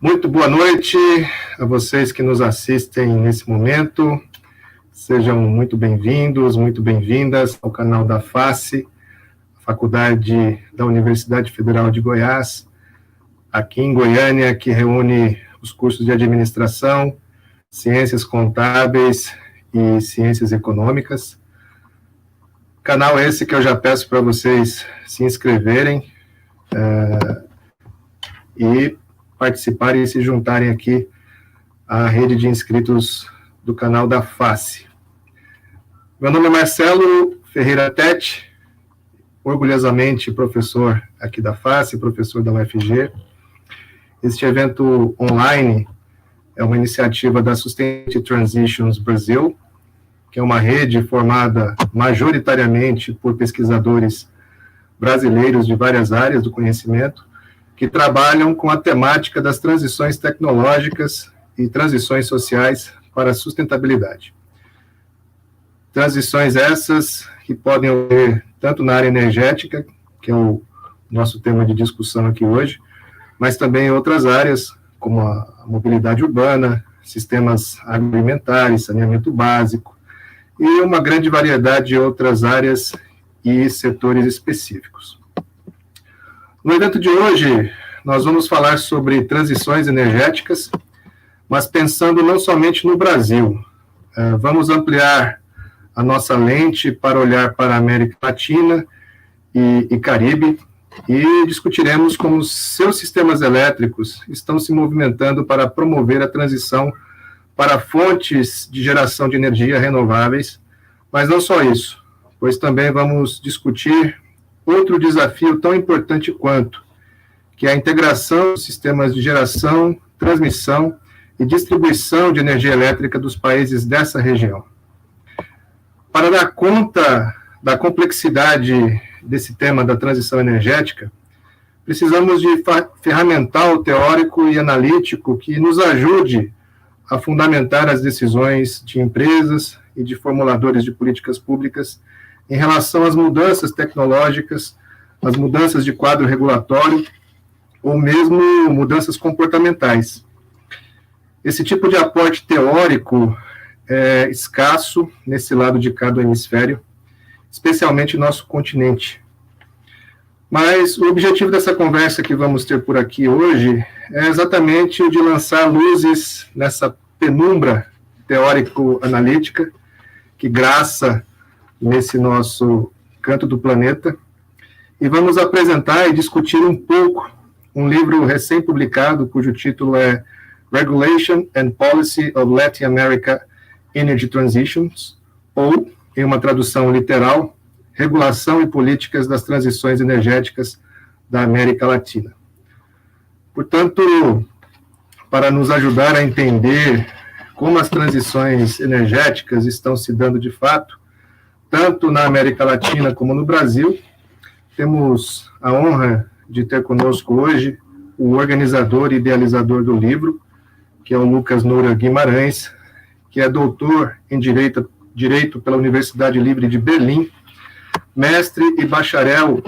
Muito boa noite a vocês que nos assistem nesse momento. Sejam muito bem-vindos, muito bem-vindas ao canal da FACE, Faculdade da Universidade Federal de Goiás, aqui em Goiânia, que reúne os cursos de Administração, Ciências Contábeis e Ciências Econômicas. Canal esse que eu já peço para vocês se inscreverem e participarem e se juntarem aqui à rede de inscritos do canal da FACE. Meu nome é Marcelo Ferreira Tete, orgulhosamente professor aqui da FACE, professor da UFG. Este evento online é uma iniciativa da Sustainable Transitions Brasil, que é uma rede formada majoritariamente por pesquisadores brasileiros de várias áreas do conhecimento, que trabalham com a temática das transições tecnológicas e transições sociais para a sustentabilidade. Transições essas que podem ocorrer tanto na área energética, que é o nosso tema de discussão aqui hoje, mas também em outras áreas, como a mobilidade urbana, sistemas agroalimentares, saneamento básico, e uma grande variedade de outras áreas e setores específicos. No evento de hoje, nós vamos falar sobre transições energéticas, mas pensando não somente no Brasil. Vamos ampliar a nossa lente para olhar para a América Latina e Caribe, e discutiremos como os seus sistemas elétricos estão se movimentando para promover a transição para fontes de geração de energia renováveis, mas não só isso, pois também vamos discutir outro desafio tão importante quanto, que é a integração dos sistemas de geração, transmissão e distribuição de energia elétrica dos países dessa região. Para dar conta da complexidade desse tema da transição energética, precisamos de ferramental teórico e analítico que nos ajude a fundamentar as decisões de empresas e de formuladores de políticas públicas em relação às mudanças tecnológicas, às mudanças de quadro regulatório, ou mesmo mudanças comportamentais. Esse tipo de aporte teórico é escasso nesse lado de cá do hemisfério, especialmente no nosso continente. Mas o objetivo dessa conversa que vamos ter por aqui hoje é exatamente o de lançar luzes nessa penumbra teórico-analítica que graça nesse nosso canto do planeta, e vamos apresentar e discutir um pouco um livro recém-publicado, cujo título é Regulation and Policy of Latin America Energy Transitions, ou, em uma tradução literal, Regulação e Políticas das Transições Energéticas da América Latina. Portanto, para nos ajudar a entender como as transições energéticas estão se dando de fato, tanto na América Latina como no Brasil, temos a honra de ter conosco hoje o organizador e idealizador do livro, que é o Lucas Noura Guimarães, que é doutor em Direito pela Universidade Livre de Berlim, mestre e bacharel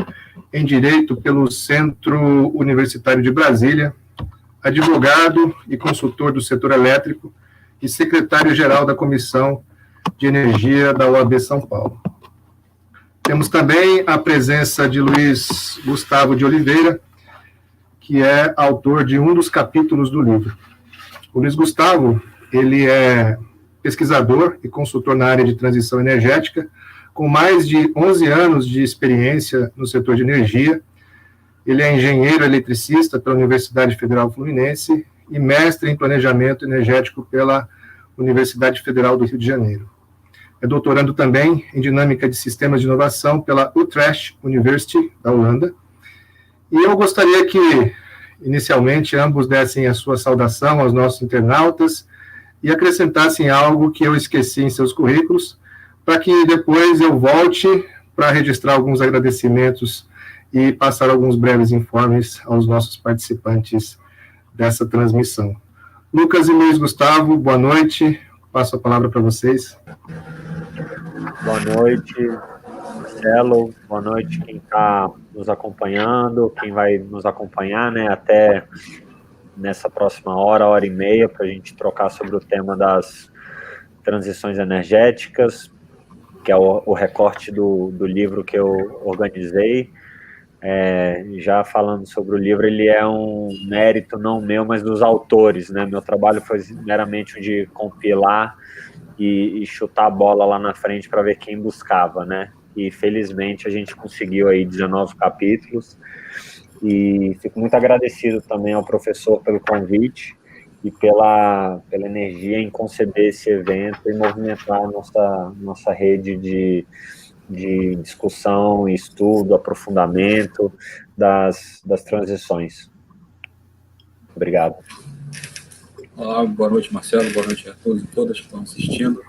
em Direito pelo Centro Universitário de Brasília, advogado e consultor do setor elétrico e secretário-geral da Comissão de Energia da OAB São Paulo. Temos também a presença de Luiz Gustavo de Oliveira, que é autor de um dos capítulos do livro. O Luiz Gustavo, ele é pesquisador e consultor na área de transição energética, com mais de 11 anos de experiência no setor de energia. Ele é engenheiro eletricista pela Universidade Federal Fluminense e mestre em planejamento energético pela Universidade Federal do Rio de Janeiro. É doutorando também em dinâmica de sistemas de inovação pela Utrecht University, da Holanda. E eu gostaria que, inicialmente, ambos dessem a sua saudação aos nossos internautas e acrescentassem algo que eu esqueci em seus currículos, para que depois eu volte para registrar alguns agradecimentos e passar alguns breves informes aos nossos participantes dessa transmissão. Lucas e Luiz Gustavo, boa noite. Passo a palavra para vocês. Boa noite, Marcelo. Boa noite quem está nos acompanhando, quem vai nos acompanhar, né, até nessa próxima hora e meia, para a gente trocar sobre o tema das transições energéticas, que é o recorte do livro que eu organizei. Já falando sobre o livro, ele é um mérito não meu, mas dos autores, né? Meu trabalho foi meramente o de compilar e chutar a bola lá na frente para ver quem buscava, né? E felizmente a gente conseguiu aí 19 capítulos, e fico muito agradecido também ao professor pelo convite e pela energia em conceber esse evento e movimentar a nossa rede de discussão, estudo, aprofundamento das transições. Obrigado. Olá, boa noite, Marcelo, boa noite a todos e todas que estão assistindo.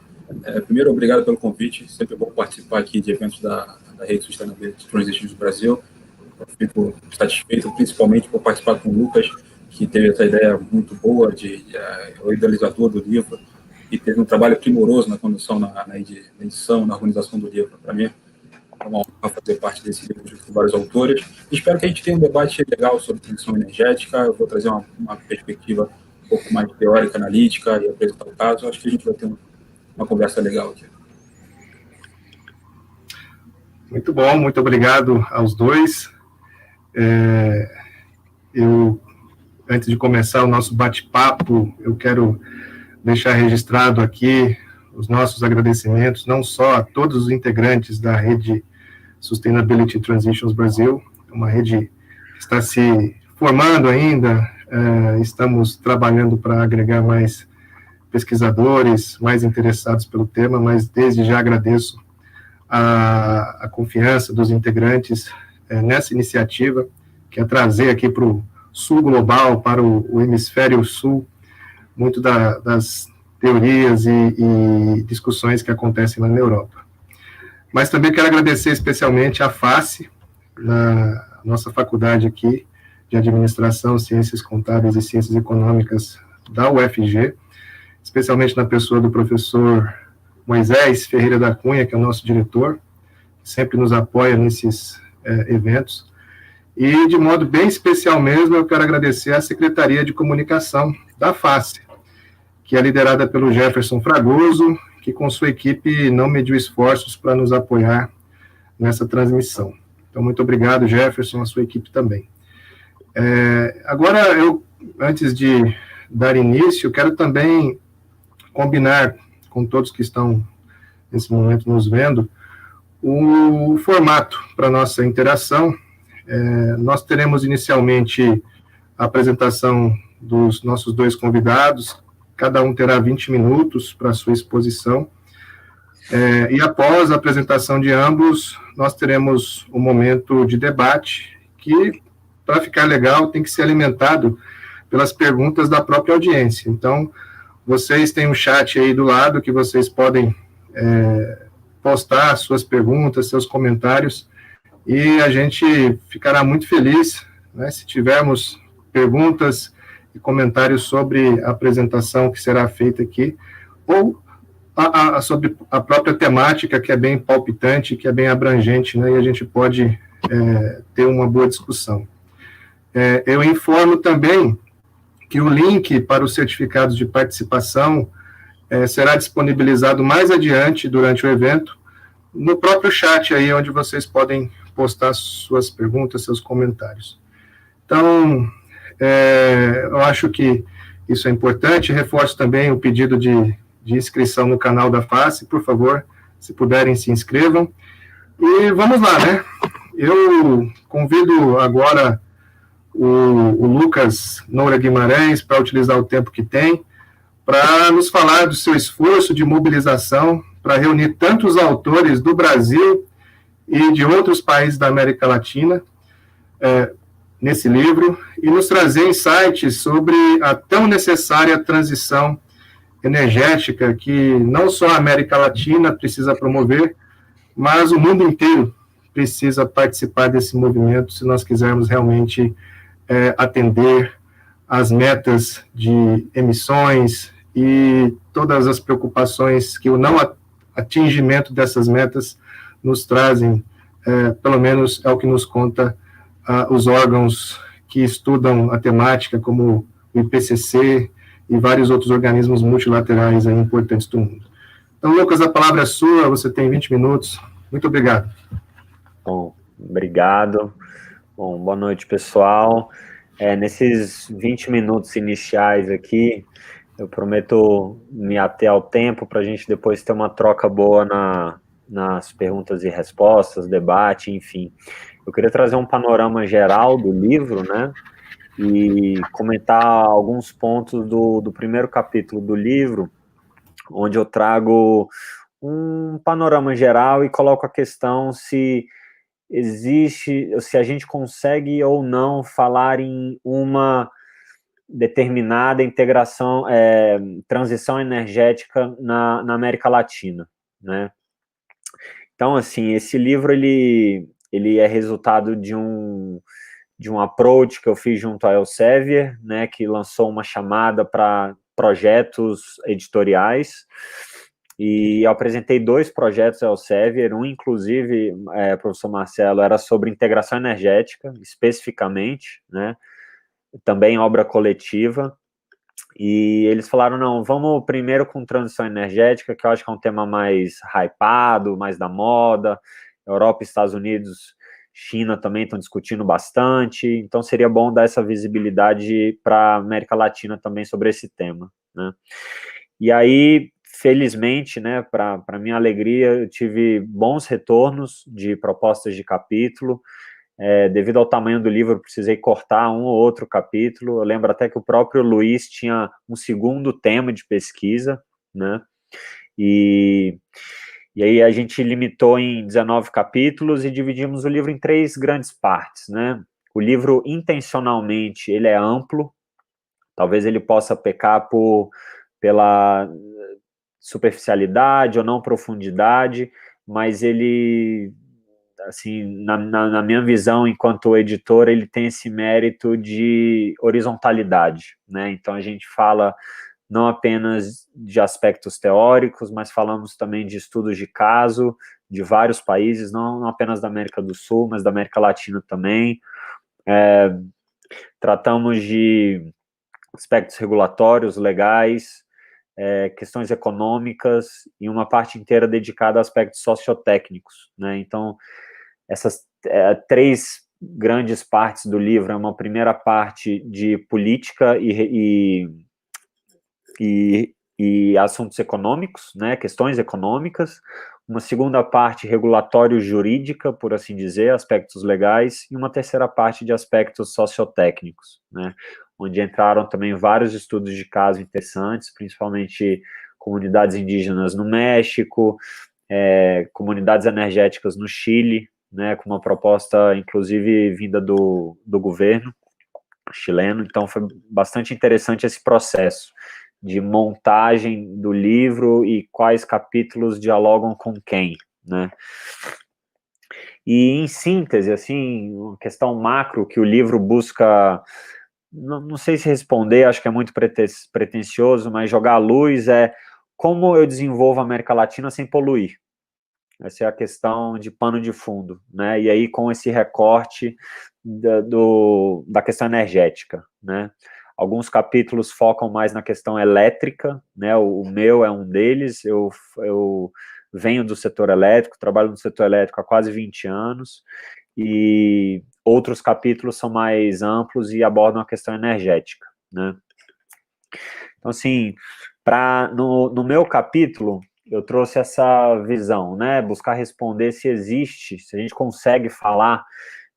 Primeiro, obrigado pelo convite, sempre bom participar aqui de eventos da Rede Sustainability Transitions do Brasil. Eu fico satisfeito, principalmente por participar com o Lucas, que teve essa ideia muito boa o idealizador do livro, e teve um trabalho primoroso na condução, na edição, na organização do livro. Para mim, é uma honra fazer parte desse livro junto com vários autores. Espero que a gente tenha um debate legal sobre transição energética. Eu vou trazer uma perspectiva um pouco mais teórica, analítica, e apresentar o caso. Acho que a gente vai ter uma conversa legal aqui. Muito bom, muito obrigado aos dois. Antes de começar o nosso bate-papo, eu quero deixar registrado aqui os nossos agradecimentos, não só a todos os integrantes da rede Sustainability Transitions Brasil, uma rede que está se formando ainda, estamos trabalhando para agregar mais pesquisadores, mais interessados pelo tema, mas desde já agradeço a confiança dos integrantes nessa iniciativa, que é trazer aqui para o sul global, para o hemisfério sul, muito das teorias e discussões que acontecem lá na Europa. Mas também quero agradecer especialmente à FACE, na nossa faculdade aqui de Administração, Ciências Contábeis e Ciências Econômicas da UFG, especialmente na pessoa do professor Moisés Ferreira da Cunha, que é o nosso diretor, que sempre nos apoia nesses eventos. E, de modo bem especial mesmo, eu quero agradecer à Secretaria de Comunicação da FACE, que é liderada pelo Jefferson Fragoso, que com sua equipe não mediu esforços para nos apoiar nessa transmissão. Então, muito obrigado, Jefferson, a sua equipe também. Agora, antes de dar início, quero também combinar com todos que estão, nesse momento, nos vendo, o formato para nossa interação. Nós teremos inicialmente a apresentação dos nossos dois convidados, cada um terá 20 minutos para a sua exposição, e após a apresentação de ambos, nós teremos um momento de debate que, para ficar legal, tem que ser alimentado pelas perguntas da própria audiência. Então, vocês têm um chat aí do lado que vocês podem postar suas perguntas, seus comentários, e a gente ficará muito feliz, né, se tivermos perguntas e comentários sobre a apresentação que será feita aqui, ou sobre a própria temática, que é bem palpitante, que é bem abrangente, né, e a gente pode ter uma boa discussão. Eu informo também que o link para os certificados de participação será disponibilizado mais adiante durante o evento, no próprio chat aí, onde vocês podem postar suas perguntas, seus comentários. Então, eu acho que isso é importante. Reforço também o pedido de inscrição no canal da FACE, por favor, se puderem, se inscrevam. E vamos lá, né? Eu convido agora o Lucas Noura Guimarães para utilizar o tempo que tem, para nos falar do seu esforço de mobilização para reunir tantos autores do Brasil e de outros países da América Latina nesse livro, e nos trazer insights sobre a tão necessária transição energética que não só a América Latina precisa promover, mas o mundo inteiro precisa participar desse movimento se nós quisermos realmente atender às metas de emissões e todas as preocupações que o não atingimento dessas metas nos trazem, pelo menos é o que nos conta os órgãos que estudam a temática, como o IPCC e vários outros organismos multilaterais aí importantes do mundo. Então, Lucas, a palavra é sua, você tem 20 minutos. Muito obrigado. Bom, obrigado. Bom, boa noite, pessoal. Nesses 20 minutos iniciais aqui, eu prometo me ater ao tempo para a gente depois ter uma troca boa nas perguntas e respostas, debate, enfim. Eu queria trazer um panorama geral do livro, né, e comentar alguns pontos do primeiro capítulo do livro, onde eu trago um panorama geral e coloco a questão se a gente consegue ou não falar em uma determinada integração, transição energética na América Latina, né? Então, assim, esse livro, ele é resultado de um approach que eu fiz junto à Elsevier, né, que lançou uma chamada para projetos editoriais, e eu apresentei 2 projetos à Elsevier, um, inclusive, professor Marcelo, era sobre integração energética, especificamente, né, também obra coletiva, e eles falaram, não, vamos primeiro com transição energética, que eu acho que é um tema mais hypado, mais da moda, Europa, Estados Unidos, China também estão discutindo bastante, então seria bom dar essa visibilidade para a América Latina também sobre esse tema, né? E aí, felizmente, né, para minha alegria, eu tive bons retornos de propostas de capítulo. Devido ao tamanho do livro, eu precisei cortar um ou outro capítulo. Eu lembro até que o próprio Luiz tinha um segundo tema de pesquisa, né? E aí a gente limitou em 19 capítulos e dividimos o livro em 3 grandes partes, né? O livro, intencionalmente, ele é amplo, talvez ele possa pecar pela superficialidade ou não profundidade, mas ele, assim, na minha visão, enquanto editor, ele tem esse mérito de horizontalidade, né? Então a gente fala não apenas de aspectos teóricos, mas falamos também de estudos de caso de vários países, não apenas da América do Sul, mas da América Latina também. Tratamos de aspectos regulatórios, legais, questões econômicas e uma parte inteira dedicada a aspectos sociotécnicos, né? Então, essas 3 grandes partes do livro, é uma primeira parte de política e assuntos econômicos, né, questões econômicas, uma segunda parte regulatório-jurídica, por assim dizer, aspectos legais, e uma terceira parte de aspectos sociotécnicos, né, onde entraram também vários estudos de caso interessantes, principalmente comunidades indígenas no México, comunidades energéticas no Chile, né, com uma proposta, inclusive, vinda do governo chileno. Então, foi bastante interessante esse processo de montagem do livro e quais capítulos dialogam com quem, né? E, em síntese, assim, uma questão macro que o livro busca, não sei se responder, acho que é muito pretensioso, mas jogar a luz como eu desenvolvo a América Latina sem poluir. Essa é a questão de pano de fundo, né? E aí, com esse recorte da questão energética, né? Alguns capítulos focam mais na questão elétrica, né? O meu é um deles. Eu venho do setor elétrico, trabalho no setor elétrico há quase 20 anos, e outros capítulos são mais amplos e abordam a questão energética, né? Então, assim, no meu capítulo, eu trouxe essa visão, né? Buscar responder se a gente consegue falar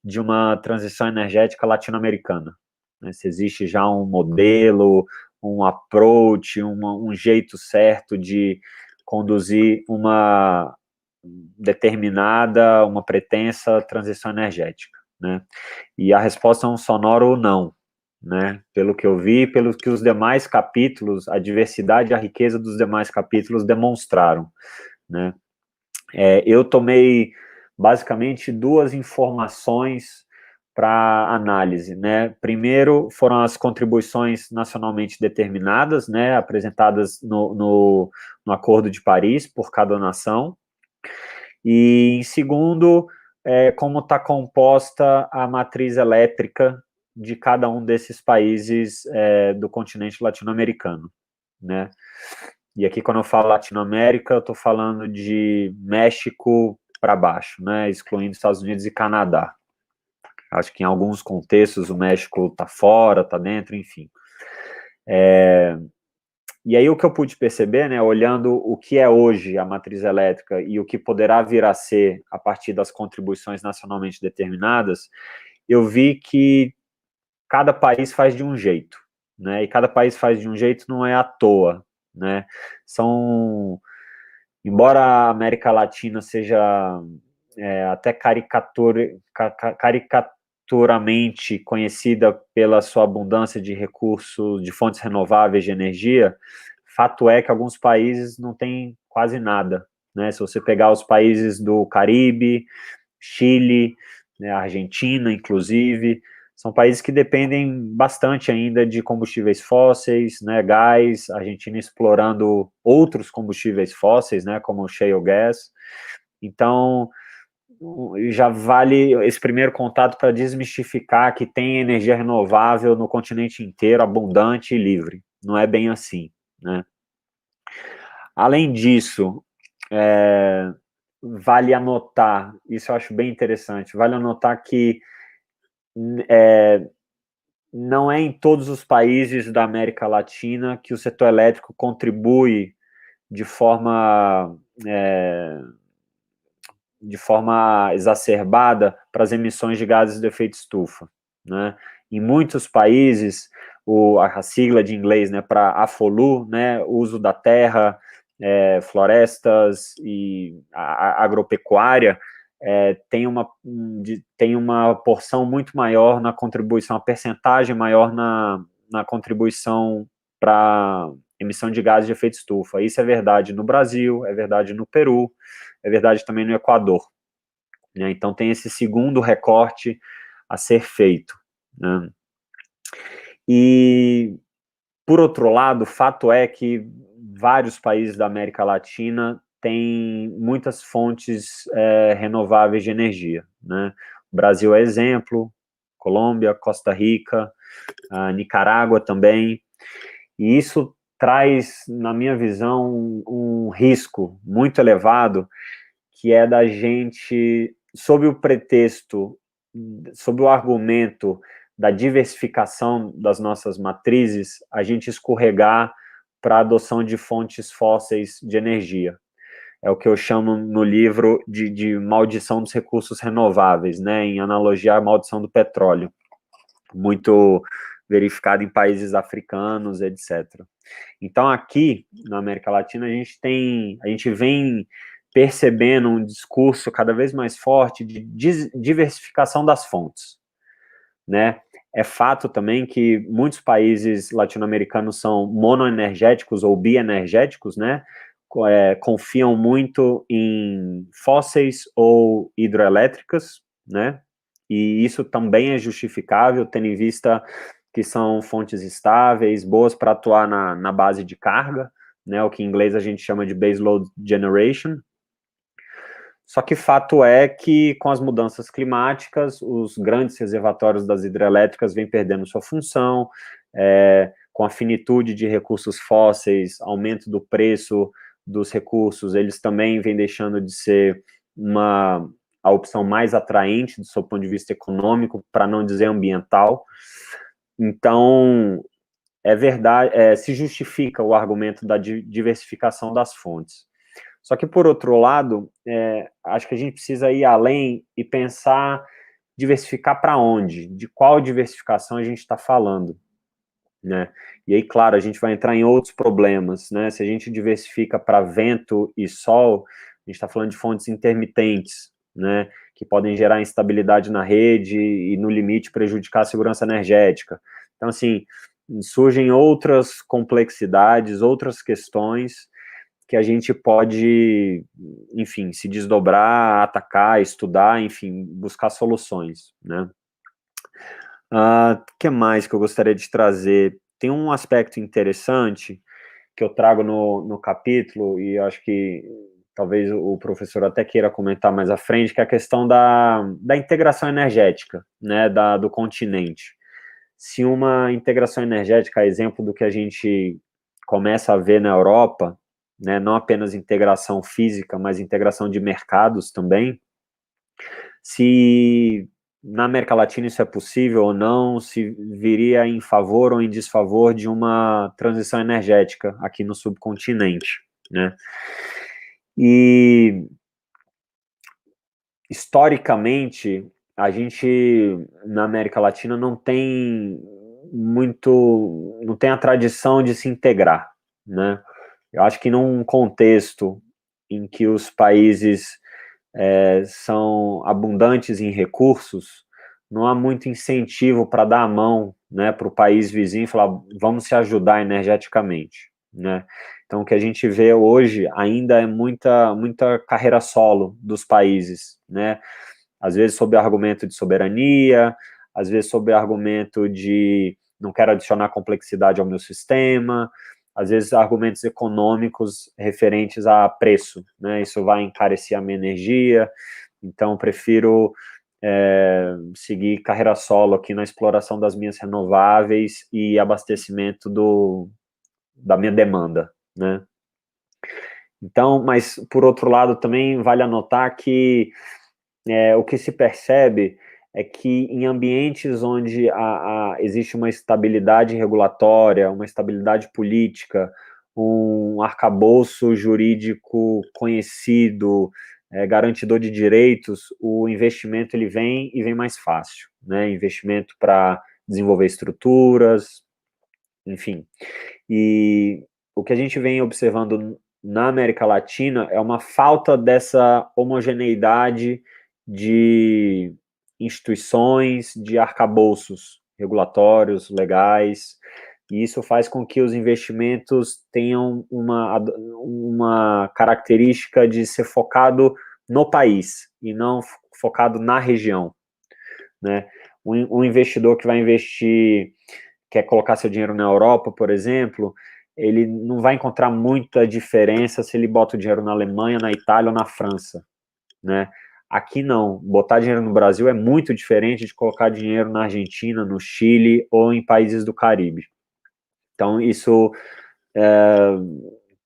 de uma transição energética latino-americana, né? Se existe já um modelo, um approach, um jeito certo de conduzir uma determinada, uma pretensa transição energética, né? E a resposta é um sonoro não, né? Pelo que eu vi, pelo que os demais capítulos, a diversidade e a riqueza dos demais capítulos demonstraram, né? Eu tomei basicamente 2 informações para análise, né? Primeiro foram as contribuições nacionalmente determinadas, né, apresentadas no Acordo de Paris por cada nação, e em segundo, como está composta a matriz elétrica de cada um desses países do continente latino-americano, né? E aqui, quando eu falo Latinoamérica, eu estou falando de México para baixo, né? Excluindo Estados Unidos e Canadá. Acho que em alguns contextos o México está fora, está dentro, enfim. E aí o que eu pude perceber, né, olhando o que é hoje a matriz elétrica e o que poderá vir a ser a partir das contribuições nacionalmente determinadas, eu vi que cada país faz de um jeito, né? E cada país faz de um jeito não é à toa, né? Embora a América Latina seja até caricaturamente conhecida pela sua abundância de recursos, de fontes renováveis de energia, fato é que alguns países não têm quase nada, né? Se você pegar os países do Caribe, Chile, né, Argentina, inclusive, são países que dependem bastante ainda de combustíveis fósseis, né, gás, a Argentina explorando outros combustíveis fósseis, né, como o shale gas. Então, já vale esse primeiro contato para desmistificar que tem energia renovável no continente inteiro, abundante e livre. Não é bem assim, né? Além disso, vale anotar, isso eu acho bem interessante, vale anotar que não é em todos os países da América Latina que o setor elétrico contribui de forma exacerbada para as emissões de gases de efeito estufa, né? Em muitos países, a sigla de inglês, né, para AFOLU, né, uso da terra, florestas e agropecuária, tem uma porção muito maior na contribuição, uma percentagem maior na contribuição para emissão de gases de efeito estufa. Isso é verdade no Brasil, é verdade no Peru, é verdade também no Equador, né? Então tem esse segundo recorte a ser feito, né? E, por outro lado, o fato é que vários países da América Latina têm muitas fontes renováveis de energia, né? O Brasil é exemplo, Colômbia, Costa Rica, Nicarágua também, e isso traz, na minha visão, um risco muito elevado, que é da gente, sob o pretexto, sob o argumento da diversificação das nossas matrizes, a gente escorregar para a adoção de fontes fósseis de energia. É o que eu chamo no livro de maldição dos recursos renováveis, né, em analogia à maldição do petróleo, muito verificado em países africanos, etc. Então, aqui, na América Latina, a gente vem percebendo um discurso cada vez mais forte de diversificação das fontes, né? É fato também que muitos países latino-americanos são monoenergéticos ou bienergéticos, né? Confiam muito em fósseis ou hidroelétricas, né? E isso também é justificável, tendo em vista que são fontes estáveis, boas para atuar na base de carga, né? O que em inglês a gente chama de baseload generation. Só que fato é que, com as mudanças climáticas, os grandes reservatórios das hidrelétricas vêm perdendo sua função, com a finitude de recursos fósseis, aumento do preço dos recursos, eles também vêm deixando de ser a opção mais atraente do seu ponto de vista econômico, para não dizer ambiental. Então, é verdade, se justifica o argumento da diversificação das fontes. Só que, por outro lado, acho que a gente precisa ir além e pensar diversificar para onde, de qual diversificação a gente está falando, né? E aí, claro, a gente vai entrar em outros problemas, né? Se a gente diversifica para vento e sol, a gente está falando de fontes intermitentes, né? Que podem gerar instabilidade na rede e, no limite, prejudicar a segurança energética. Então, assim, surgem outras complexidades, outras questões que a gente pode, enfim, se desdobrar, atacar, estudar, enfim, buscar soluções, né? Que mais que eu gostaria de trazer? Tem um aspecto interessante que eu trago no capítulo, e acho que talvez o professor até queira comentar mais à frente, que é a questão da integração energética, né, do continente. se uma integração energética, a exemplo do que a gente começa a ver na Europa, né, não apenas integração física, mas integração de mercados também, se na América Latina isso é possível ou não, se viria em favor ou em desfavor de uma transição energética aqui no subcontinente, né? E historicamente, a gente na América Latina não tem a tradição de se integrar, né? Eu acho que num contexto em que os países são abundantes em recursos, não há muito incentivo para dar a mão, né, para o país vizinho e falar, vamos se ajudar energeticamente, né? Então, o que a gente vê hoje ainda é muita carreira solo dos países, né? Às vezes sob argumento de soberania, às vezes sob argumento de não quero adicionar complexidade ao meu sistema, às vezes argumentos econômicos referentes a preço, né? Isso vai encarecer a minha energia, então prefiro seguir carreira solo aqui na exploração das minhas renováveis e abastecimento da minha demanda, né? Então, mas por outro lado também vale anotar que o que se percebe é que em ambientes onde existe uma estabilidade regulatória, uma estabilidade política, um arcabouço jurídico conhecido, garantidor de direitos, o investimento ele vem e vem mais fácil, né? Investimento para desenvolver estruturas, enfim. E o que a gente vem observando na América Latina é uma falta dessa homogeneidade de instituições, de arcabouços regulatórios, legais, e isso faz com que os investimentos tenham uma característica de ser focado no país e não focado na região, né? Um investidor que vai investir, quer colocar seu dinheiro na Europa, por exemplo, ele não vai encontrar muita diferença se ele bota o dinheiro na Alemanha, na Itália ou na França, né? Aqui não, botar dinheiro no Brasil é muito diferente de colocar dinheiro na Argentina, no Chile ou em países do Caribe. Então, isso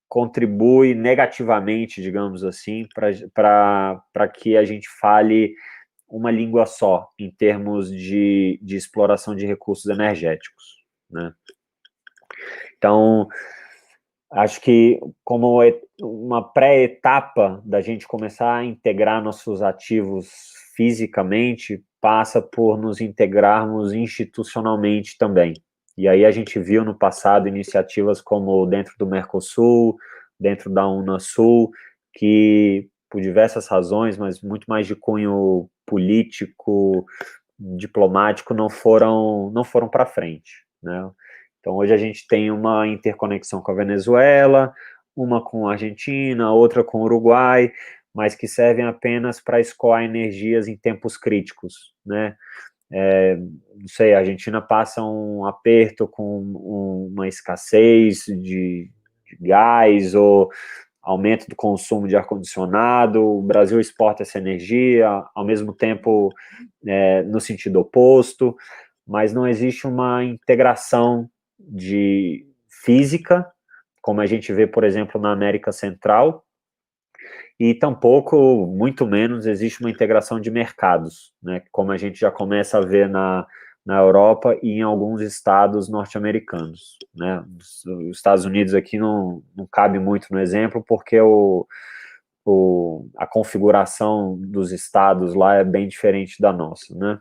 contribui negativamente, digamos assim, para que a gente fale uma língua só, em termos de exploração de recursos energéticos, né? Então, acho que como uma pré-etapa da gente começar a integrar nossos ativos fisicamente, passa por nos integrarmos institucionalmente também. E aí a gente viu no passado iniciativas como dentro do Mercosul, dentro da Unasul, que por diversas razões, mas muito mais de cunho político, diplomático, não foram para frente, né? Então, hoje a gente tem uma interconexão com a Venezuela, uma com a Argentina, outra com o Uruguai, mas que servem apenas para escoar energias em tempos críticos, né? Não sei, a Argentina passa um aperto com uma escassez de gás ou aumento do consumo de ar-condicionado, o Brasil exporta essa energia, ao mesmo tempo no sentido oposto, mas não existe uma integração de física, como a gente vê, por exemplo, na América Central, e tampouco, muito menos, existe uma integração de mercados, né, como a gente já começa a ver na Europa e em alguns estados norte-americanos, né? Os Estados Unidos aqui não cabe muito no exemplo, porque a configuração dos estados lá é bem diferente da nossa, né?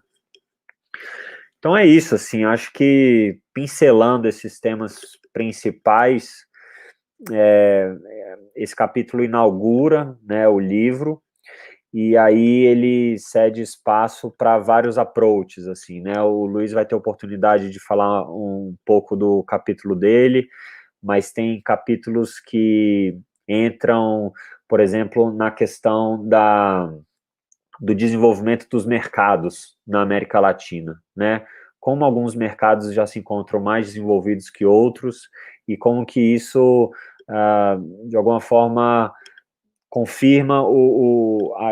Então é isso, assim, acho que pincelando esses temas principais, esse capítulo inaugura, né, o livro, e aí ele cede espaço para vários approaches, assim, né? O Luiz vai ter oportunidade de falar um pouco do capítulo dele, mas tem capítulos que entram, por exemplo, na questão do desenvolvimento dos mercados na América Latina, né? Como alguns mercados já se encontram mais desenvolvidos que outros e como que isso, de alguma forma, confirma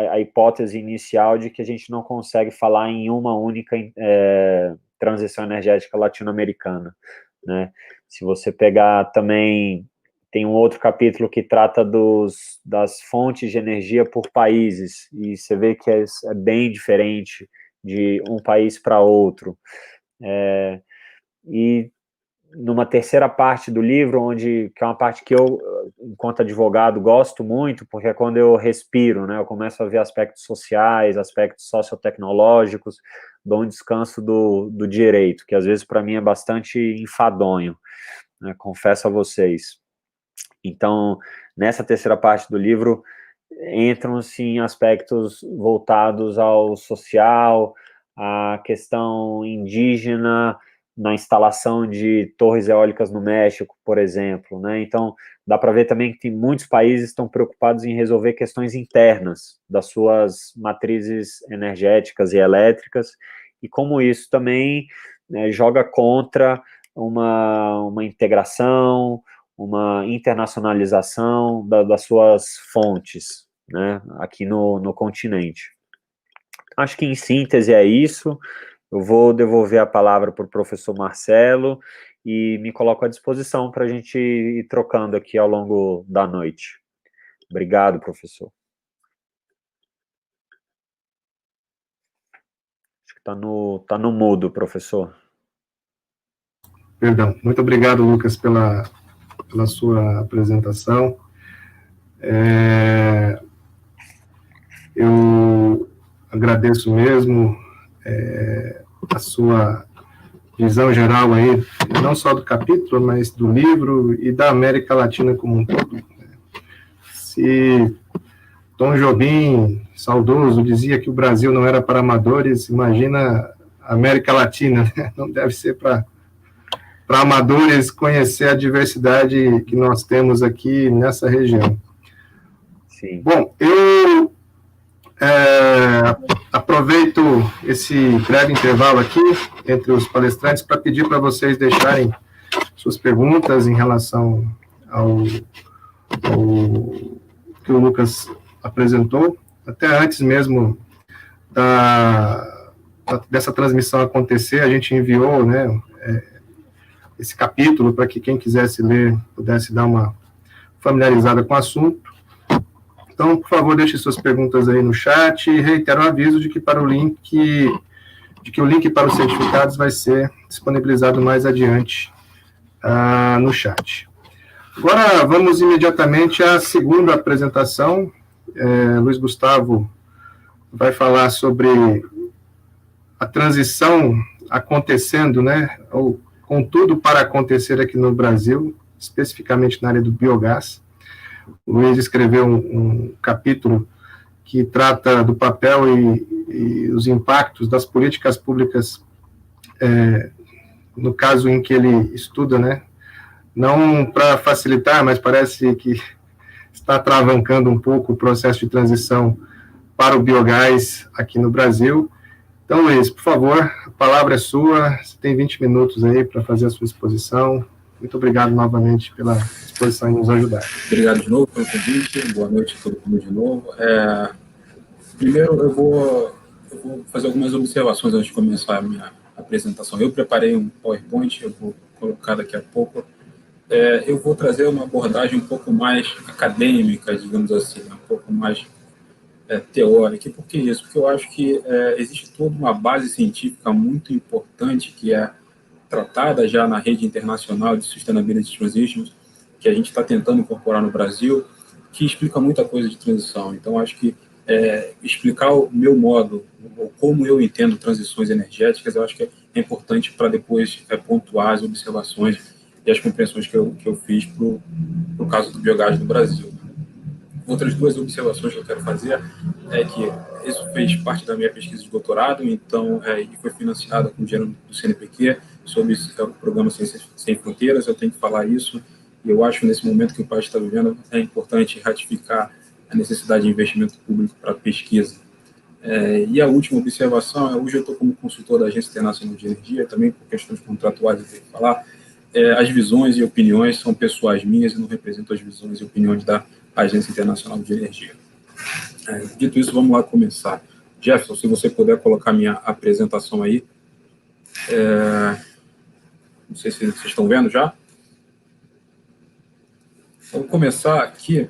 a hipótese inicial de que a gente não consegue falar em uma única transição energética latino-americana, né? Se você pegar também, tem um outro capítulo que trata das fontes de energia por países, e você vê que é bem diferente de um país para outro. E numa terceira parte do livro, que é uma parte que eu, enquanto advogado, gosto muito, porque é quando eu respiro, né? Eu começo a ver aspectos sociais, aspectos sociotecnológicos, dou um descanso do direito, que às vezes para mim é bastante enfadonho, né? Confesso a vocês. Então, nessa terceira parte do livro, entram-se aspectos voltados ao social, à questão indígena, na instalação de torres eólicas no México, por exemplo, né? Então, dá para ver também que tem muitos países que estão preocupados em resolver questões internas das suas matrizes energéticas e elétricas, e como isso também, né, joga contra uma integração, uma internacionalização das suas fontes, né, aqui no continente. Acho que, em síntese, é isso. Eu vou devolver a palavra para o professor Marcelo e me coloco à disposição para a gente ir trocando aqui ao longo da noite. Obrigado, professor. Acho que está no mudo, professor. Perdão. Muito obrigado, Lucas, pela sua apresentação. Eu agradeço mesmo a sua visão geral aí, não só do capítulo, mas do livro e da América Latina como um todo. Se Tom Jobim, saudoso, dizia que o Brasil não era para amadores, imagina a América Latina, né? Não deve ser para amadores conhecer a diversidade que nós temos aqui nessa região. Sim. Bom, eu aproveito esse breve intervalo aqui entre os palestrantes para pedir para vocês deixarem suas perguntas em relação ao que o Lucas apresentou, até antes mesmo dessa transmissão acontecer, a gente enviou, né, esse capítulo para que quem quisesse ler pudesse dar uma familiarizada com o assunto. Então, por favor, deixe suas perguntas aí no chat e reitero o aviso de que o link para os certificados vai ser disponibilizado mais adiante no chat. Agora, vamos imediatamente à segunda apresentação. Luiz Gustavo vai falar sobre a transição acontecendo, né, ou com tudo para acontecer aqui no Brasil, especificamente na área do biogás. O Luiz escreveu um capítulo que trata do papel e os impactos das políticas públicas, no caso em que ele estuda, né, não para facilitar, mas parece que está travancando um pouco o processo de transição para o biogás aqui no Brasil. Então, Luiz, por favor, a palavra é sua, você tem 20 minutos aí para fazer a sua exposição. Muito obrigado novamente pela disposição em nos ajudar. Obrigado de novo pelo convite, boa noite a todo mundo de novo. Primeiro, eu vou fazer algumas observações antes de começar a minha apresentação. Eu preparei um PowerPoint, eu vou colocar daqui a pouco. Eu vou trazer uma abordagem um pouco mais acadêmica, digamos assim, um pouco mais teórica. E por que isso? Porque eu acho que existe toda uma base científica muito importante que é tratada já na rede internacional de Sustainability Transitions, que a gente está tentando incorporar no Brasil, que explica muita coisa de transição. Então, acho que explicar o meu modo, ou como eu entendo transições energéticas, eu acho que é importante para depois pontuar as observações e as compreensões que eu fiz para o caso do biogás no Brasil. Outras duas observações que eu quero fazer é que isso fez parte da minha pesquisa de doutorado, então, e foi financiada com dinheiro do CNPq, sobre o programa Ciências Sem Fronteiras. Eu tenho que falar isso, e eu acho, nesse momento que o país está vivendo, é importante ratificar a necessidade de investimento público para pesquisa. E a última observação hoje eu estou como consultor da Agência Internacional de Energia, também por questões contratuais eu tenho que falar. As visões e opiniões são pessoais minhas e não representam as visões e opiniões da Agência Internacional de Energia. Dito isso, vamos lá começar. Jefferson, se você puder colocar minha apresentação aí. Não sei se vocês estão vendo já. Vou começar aqui.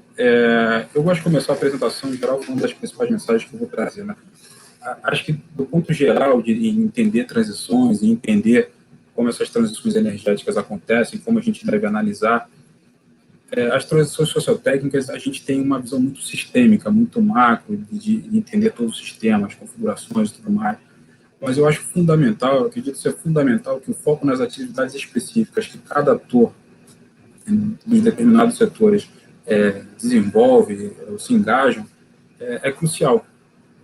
Eu gosto de começar a apresentação em geral com uma das principais mensagens que eu vou trazer, né? Acho que, do ponto geral, de entender transições e entender como essas transições energéticas acontecem, como a gente deve analisar, as transições sociotécnicas, a gente tem uma visão muito sistêmica, muito macro, de entender todo o sistema, as configurações e tudo mais. Mas eu acho fundamental, eu acredito ser fundamental, que o foco nas atividades específicas que cada ator dos determinados setores desenvolve ou se engajam, é crucial.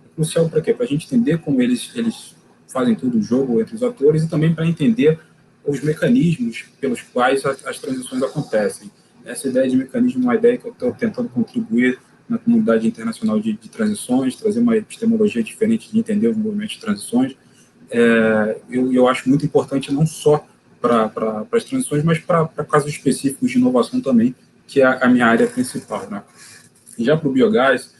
É crucial para quê? Para a gente entender como eles fazem todo o jogo entre os atores e também para entender os mecanismos pelos quais as transições acontecem. Essa ideia de mecanismo é uma ideia que eu estou tentando contribuir na comunidade internacional de transições, trazer uma epistemologia diferente de entender os movimentos de transições. Eu acho muito importante não só para as transições, mas para casos específicos de inovação também, que é a minha área principal, né? E já para o biogás,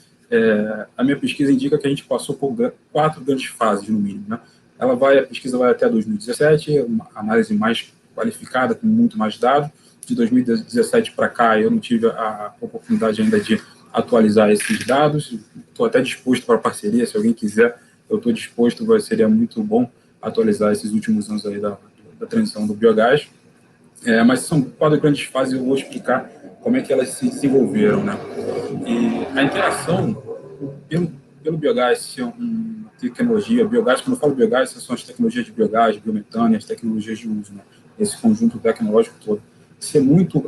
a minha pesquisa indica que a gente passou por 4 grandes fases, no mínimo, né? A pesquisa vai até 2017, uma análise mais qualificada, com muito mais dados. De 2017 para cá, eu não tive a oportunidade ainda de atualizar esses dados. Estou até disposto para parceria, se alguém quiser, eu estou disposto, seria muito bom atualizar esses últimos anos aí da transição do biogás. Mas são 4 grandes fases, eu vou explicar como é que elas se desenvolveram, né? E a interação pelo biogás ser uma tecnologia, biogás, quando eu falo biogás, são as tecnologias de biogás, biometano e as tecnologias de uso, né? Esse conjunto tecnológico todo. Ser muito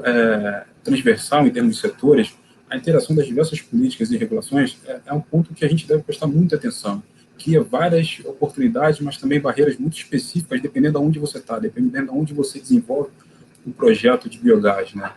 transversal em termos de setores, a interação das diversas políticas e regulações é um ponto que a gente deve prestar muita atenção. Cria várias oportunidades, mas também barreiras muito específicas, dependendo de onde você está, dependendo de onde você desenvolve um projeto de biogás, né?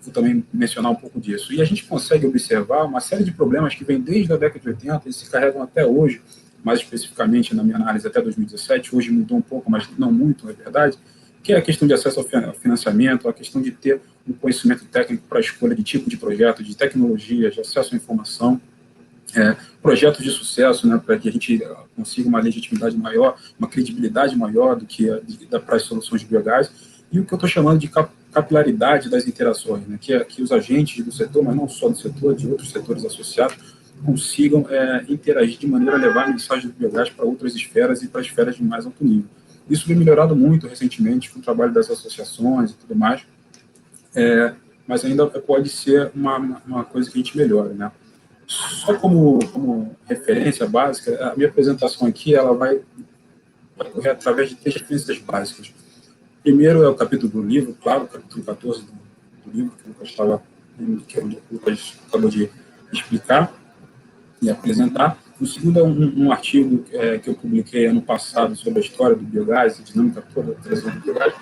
Vou também mencionar um pouco disso. E a gente consegue observar uma série de problemas que vêm desde a década de 80 e se carregam até hoje, mais especificamente na minha análise até 2017, hoje mudou um pouco, mas não muito, é verdade, que é a questão de acesso ao financiamento, a questão de ter um conhecimento técnico para a escolha de tipo de projeto, de tecnologia, de acesso à informação, projetos de sucesso, né, para que a gente consiga uma legitimidade maior, uma credibilidade maior do que para as soluções de biogás, e o que eu estou chamando de capilaridade das interações, né, que os agentes do setor, mas não só do setor, de outros setores associados, consigam interagir de maneira a levar a mensagem do biogás para outras esferas e para esferas de mais alto nível. Isso vem melhorado muito recentemente com o trabalho das associações e tudo mais, mas ainda pode ser uma coisa que a gente melhore, né? Só como referência básica, a minha apresentação aqui ela vai correr através de 3 referências básicas. Primeiro é o capítulo do livro, claro, o capítulo 14 do livro, que o Lucas acabou de explicar e apresentar. O segundo é um artigo que eu publiquei ano passado sobre a história do biogás, a dinâmica toda da transição do biogás.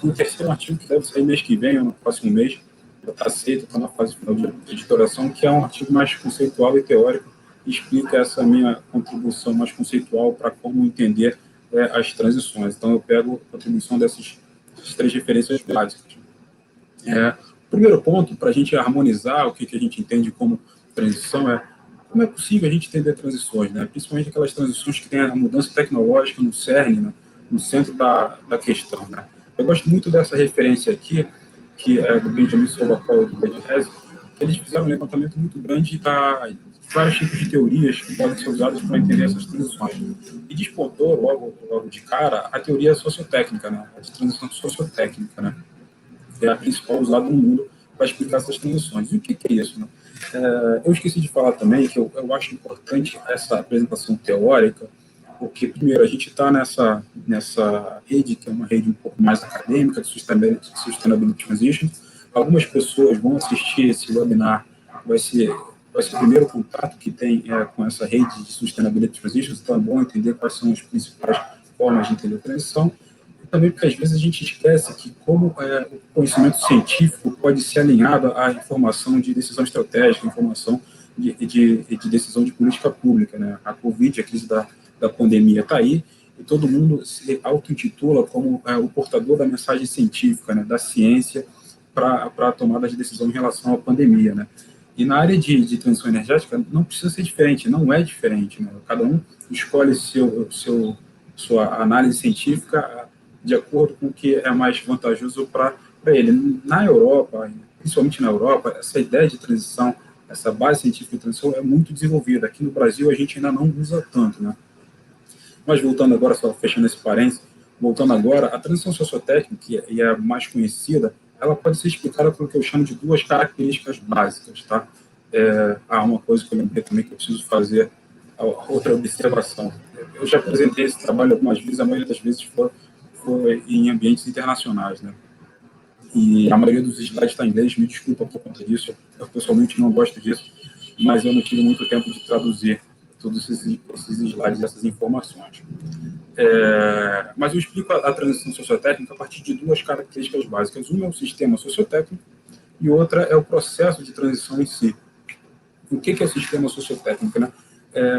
E o terceiro é um artigo que deve sair mês que vem, ou no próximo mês, já está aceito, está na fase final de editoração, que é um artigo mais conceitual e teórico, e explica essa minha contribuição mais conceitual para como entender as transições. Então, eu pego a contribuição dessas 3 referências básicas. O primeiro ponto, para a gente harmonizar o que a gente entende como transição, como é possível a gente entender transições, né? Principalmente aquelas transições que têm a mudança tecnológica no cerne, né? No centro da questão, né? Eu gosto muito dessa referência aqui, que é do Benjamin Sovacool e do David Hesse, que eles fizeram um levantamento muito grande de vários tipos de teorias que podem ser usadas para entender essas transições. E despontou logo de cara a teoria sociotécnica, né? A de transição sociotécnica, né? Que é a principal usada no mundo para explicar essas transições. E o que é isso, né? Eu esqueci de falar também que eu acho importante essa apresentação teórica, porque, primeiro, a gente está nessa rede, que é uma rede um pouco mais acadêmica, de Sustainability Transition. Algumas pessoas vão assistir esse webinar, vai ser o primeiro contato que tem com essa rede de Sustainability Transition, então é bom entender quais são as principais formas de entender a transição. E também porque, às vezes, a gente esquece que como o conhecimento científico pode ser alinhado à informação de decisão estratégica, informação de decisão de política pública, né? A Covid, a crise da pandemia está aí, e todo mundo se auto-intitula como o portador da mensagem científica, né, da ciência, para a tomada de decisão em relação à pandemia, né? E na área de transição energética não precisa ser diferente, não é diferente, né? Cada um escolhe seu sua análise científica de acordo com o que é mais vantajoso para ele. Na Europa, principalmente na Europa, essa ideia de transição, essa base científica de transição é muito desenvolvida. Aqui no Brasil, a gente ainda não usa tanto, né? Mas voltando agora, só fechando esse parênteses, voltando agora, a transição sociotécnica, que é a mais conhecida, ela pode ser explicada pelo que eu chamo de duas características básicas, tá? Uma coisa que eu lembrei também que eu preciso fazer, outra observação. Eu já apresentei esse trabalho algumas vezes, a maioria das vezes foi em ambientes internacionais, né? E a maioria dos slides está em inglês, me desculpa por conta disso, eu pessoalmente não gosto disso, mas eu não tive muito tempo de traduzir todos esses slides, essas informações. Mas eu explico a transição sociotécnica a partir de duas características básicas. Uma é o sistema sociotécnico e outra é o processo de transição em si. O que é o sistema sociotécnico, né?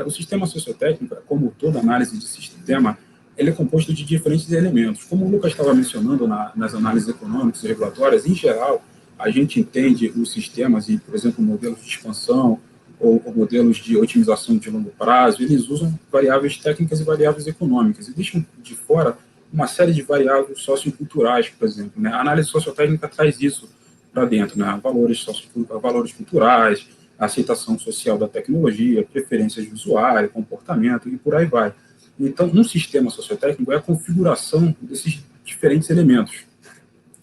O sistema sociotécnico, como toda análise de sistema, ele é composto de diferentes elementos. Como o Lucas estava mencionando nas análises econômicas e regulatórias, em geral, a gente entende os sistemas e, por exemplo, modelos de expansão ou modelos de otimização de longo prazo, eles usam variáveis técnicas e variáveis econômicas e deixam de fora uma série de variáveis socioculturais, por exemplo, né? A análise sociotécnica traz isso para dentro, né? Valores culturais, a aceitação social da tecnologia, preferências de usuário, comportamento e por aí vai. Então, um sistema sociotécnico é a configuração desses diferentes elementos.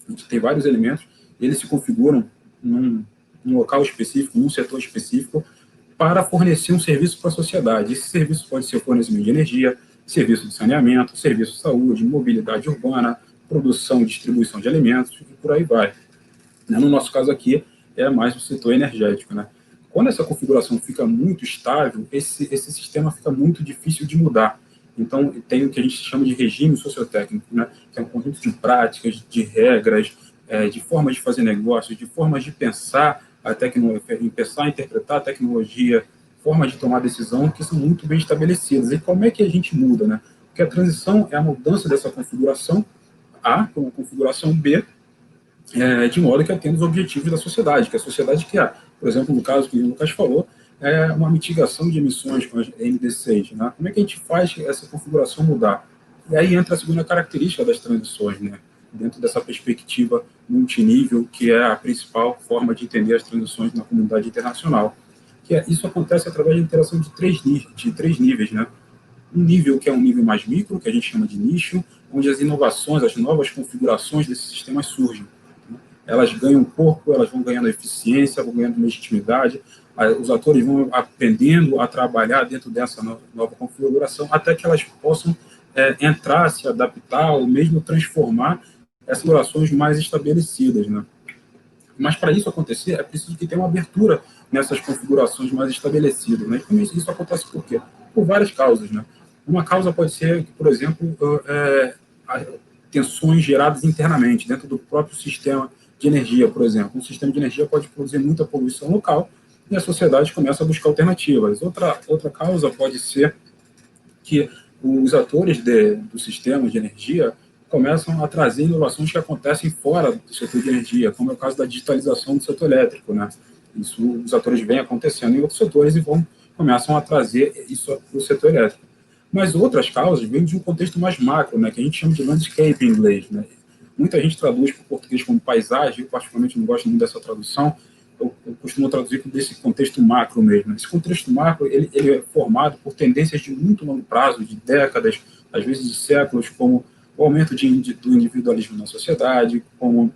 A gente tem vários elementos, eles se configuram num local específico, num setor específico, para fornecer um serviço para a sociedade. Esse serviço pode ser o fornecimento de energia, serviço de saneamento, serviço de saúde, mobilidade urbana, produção e distribuição de alimentos, e por aí vai. No nosso caso aqui, é mais o setor energético, né? Quando essa configuração fica muito estável, esse sistema fica muito difícil de mudar. Então, tem o que a gente chama de regime sociotécnico, né? Que é um conjunto de práticas, de regras, de formas de fazer negócios, de formas de pensar a tecnologia, pensar e interpretar a tecnologia, formas de tomar decisão que são muito bem estabelecidas. E como é que a gente muda, né? Porque a transição é a mudança dessa configuração A para uma configuração B, de modo que atenda os objetivos da sociedade, que a sociedade quer. Por exemplo, no caso que o Lucas falou, é uma mitigação de emissões com as NDCs, né? Como é que a gente faz essa configuração mudar? E aí entra a segunda característica das transições, né? Dentro dessa perspectiva multinível, que é a principal forma de entender as transições na comunidade internacional. Isso acontece através da interação de três níveis, né? Um nível que é um nível mais micro, que a gente chama de nicho, onde as inovações, as novas configurações desses sistemas surgem. Elas ganham corpo, elas vão ganhando eficiência, vão ganhando legitimidade, os atores vão aprendendo a trabalhar dentro dessa nova configuração, até que elas possam entrar, se adaptar, ou mesmo transformar essas configurações mais estabelecidas, né? Mas para isso acontecer, é preciso que tenha uma abertura nessas configurações mais estabelecidas, né? E isso acontece por quê? Por várias causas, né? Uma causa pode ser, por exemplo, tensões geradas internamente, dentro do próprio sistema de energia, por exemplo. Um sistema de energia pode produzir muita poluição local e a sociedade começa a buscar alternativas. Outra causa pode ser que os atores do sistema de energia começam a trazer inovações que acontecem fora do setor de energia, como é o caso da digitalização do setor elétrico, né? Isso, os atores vêm acontecendo em outros setores e começam a trazer isso para o setor elétrico. Mas outras causas vêm de um contexto mais macro, né? Que a gente chama de landscape em inglês, né? Muita gente traduz para o português como paisagem, eu particularmente não gosto muito dessa tradução, eu costumo traduzir desse contexto macro mesmo. Esse contexto macro ele é formado por tendências de muito longo prazo, de décadas, às vezes de séculos, como o aumento do individualismo na sociedade, como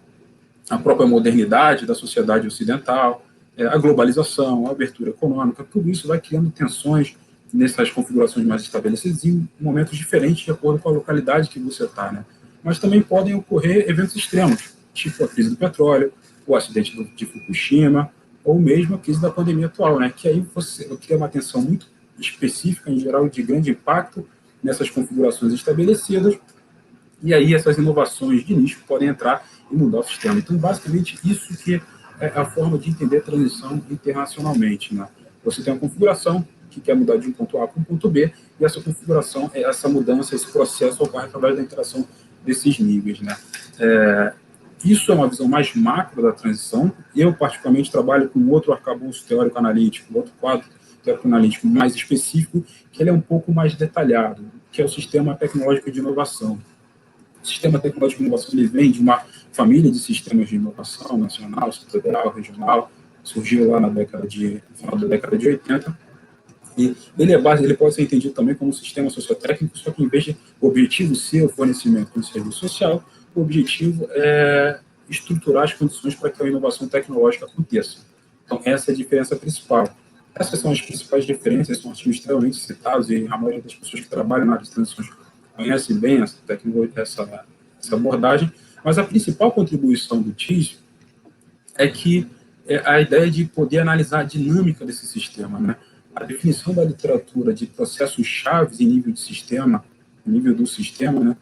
a própria modernidade da sociedade ocidental, a globalização, a abertura econômica, tudo isso vai criando tensões nessas configurações mais estabelecidas em momentos diferentes de acordo com a localidade que você está, né? Mas também podem ocorrer eventos extremos, tipo a crise do petróleo, o acidente de Fukushima, ou mesmo a crise da pandemia atual, né? Que aí você cria uma tensão muito específica, em geral, de grande impacto nessas configurações estabelecidas, e aí essas inovações de nicho podem entrar e mudar o sistema. Então, basicamente, isso que é a forma de entender a transição internacionalmente, né? Você tem uma configuração que quer mudar de um ponto A para um ponto B, e essa configuração, essa mudança, esse processo ocorre através da interação desses níveis, né? Isso é uma visão mais macro da transição. Eu, particularmente, trabalho com outro arcabouço teórico-analítico, outro quadro teórico analítico mais específico, que ele é um pouco mais detalhado, que é o Sistema Tecnológico de Inovação. O Sistema Tecnológico de Inovação ele vem de uma família de sistemas de inovação nacional, federal, regional, surgiu lá no final da década de 80, e ele pode ser entendido também como um sistema sociotécnico, só que em vez de o objetivo ser o fornecimento de um serviço social, o objetivo é estruturar as condições para que a inovação tecnológica aconteça. Então, essa é a diferença principal. Essas são as principais diferenças, são artigos extremamente citados, e a maioria das pessoas que trabalham na área de transições conhecem bem essa tecnologia, essa abordagem, mas a principal contribuição do TIS é que a ideia de poder analisar a dinâmica desse sistema, né? A definição da literatura de processos chaves em nível de sistema, nível do sistema, né,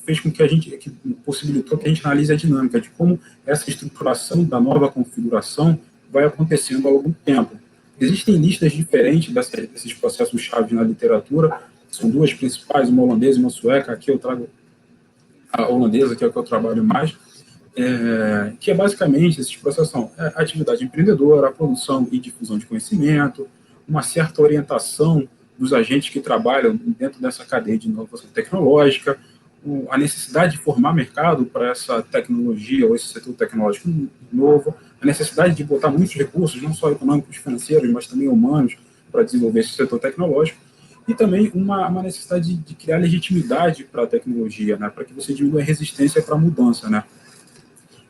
fez com que possibilitou que a gente analise a dinâmica de como essa estruturação da nova configuração vai acontecendo ao longo do tempo. Existem listas diferentes desses processos chaves na literatura, são duas principais, uma holandesa e uma sueca. Aqui eu trago a holandesa, que é o que eu trabalho mais, que é basicamente, esses processos são a atividade empreendedora, a produção e difusão de conhecimento, uma certa orientação dos agentes que trabalham dentro dessa cadeia de inovação tecnológica, a necessidade de formar mercado para essa tecnologia ou esse setor tecnológico novo, a necessidade de botar muitos recursos, não só econômicos, financeiros, mas também humanos, para desenvolver esse setor tecnológico, e também uma necessidade de criar legitimidade para a tecnologia, né, para que você diminua a resistência para a mudança, né.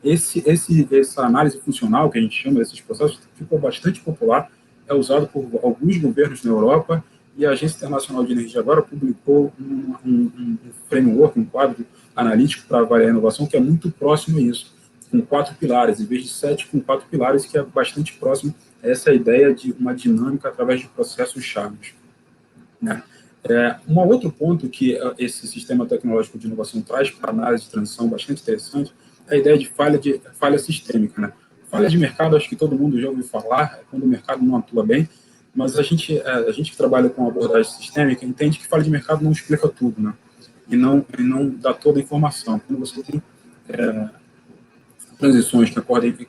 Essa análise funcional, que a gente chama desses processos, ficou bastante popular, é usado por alguns governos na Europa, e a Agência Internacional de Energia agora publicou um framework, um quadro analítico para avaliar a inovação, que é muito próximo a isso, com 4 pilares, em vez de 7, com 4 pilares, que é bastante próximo a essa ideia de uma dinâmica através de processos chaves, né? Um outro ponto que esse sistema tecnológico de inovação traz para a análise de transição bastante interessante é a ideia de falha sistêmica, né? Falha de mercado, acho que todo mundo já ouviu falar, é quando o mercado não atua bem, mas a gente que trabalha com abordagem sistêmica entende que falha de mercado não explica tudo, né? E não dá toda a informação. Quando você tem transições que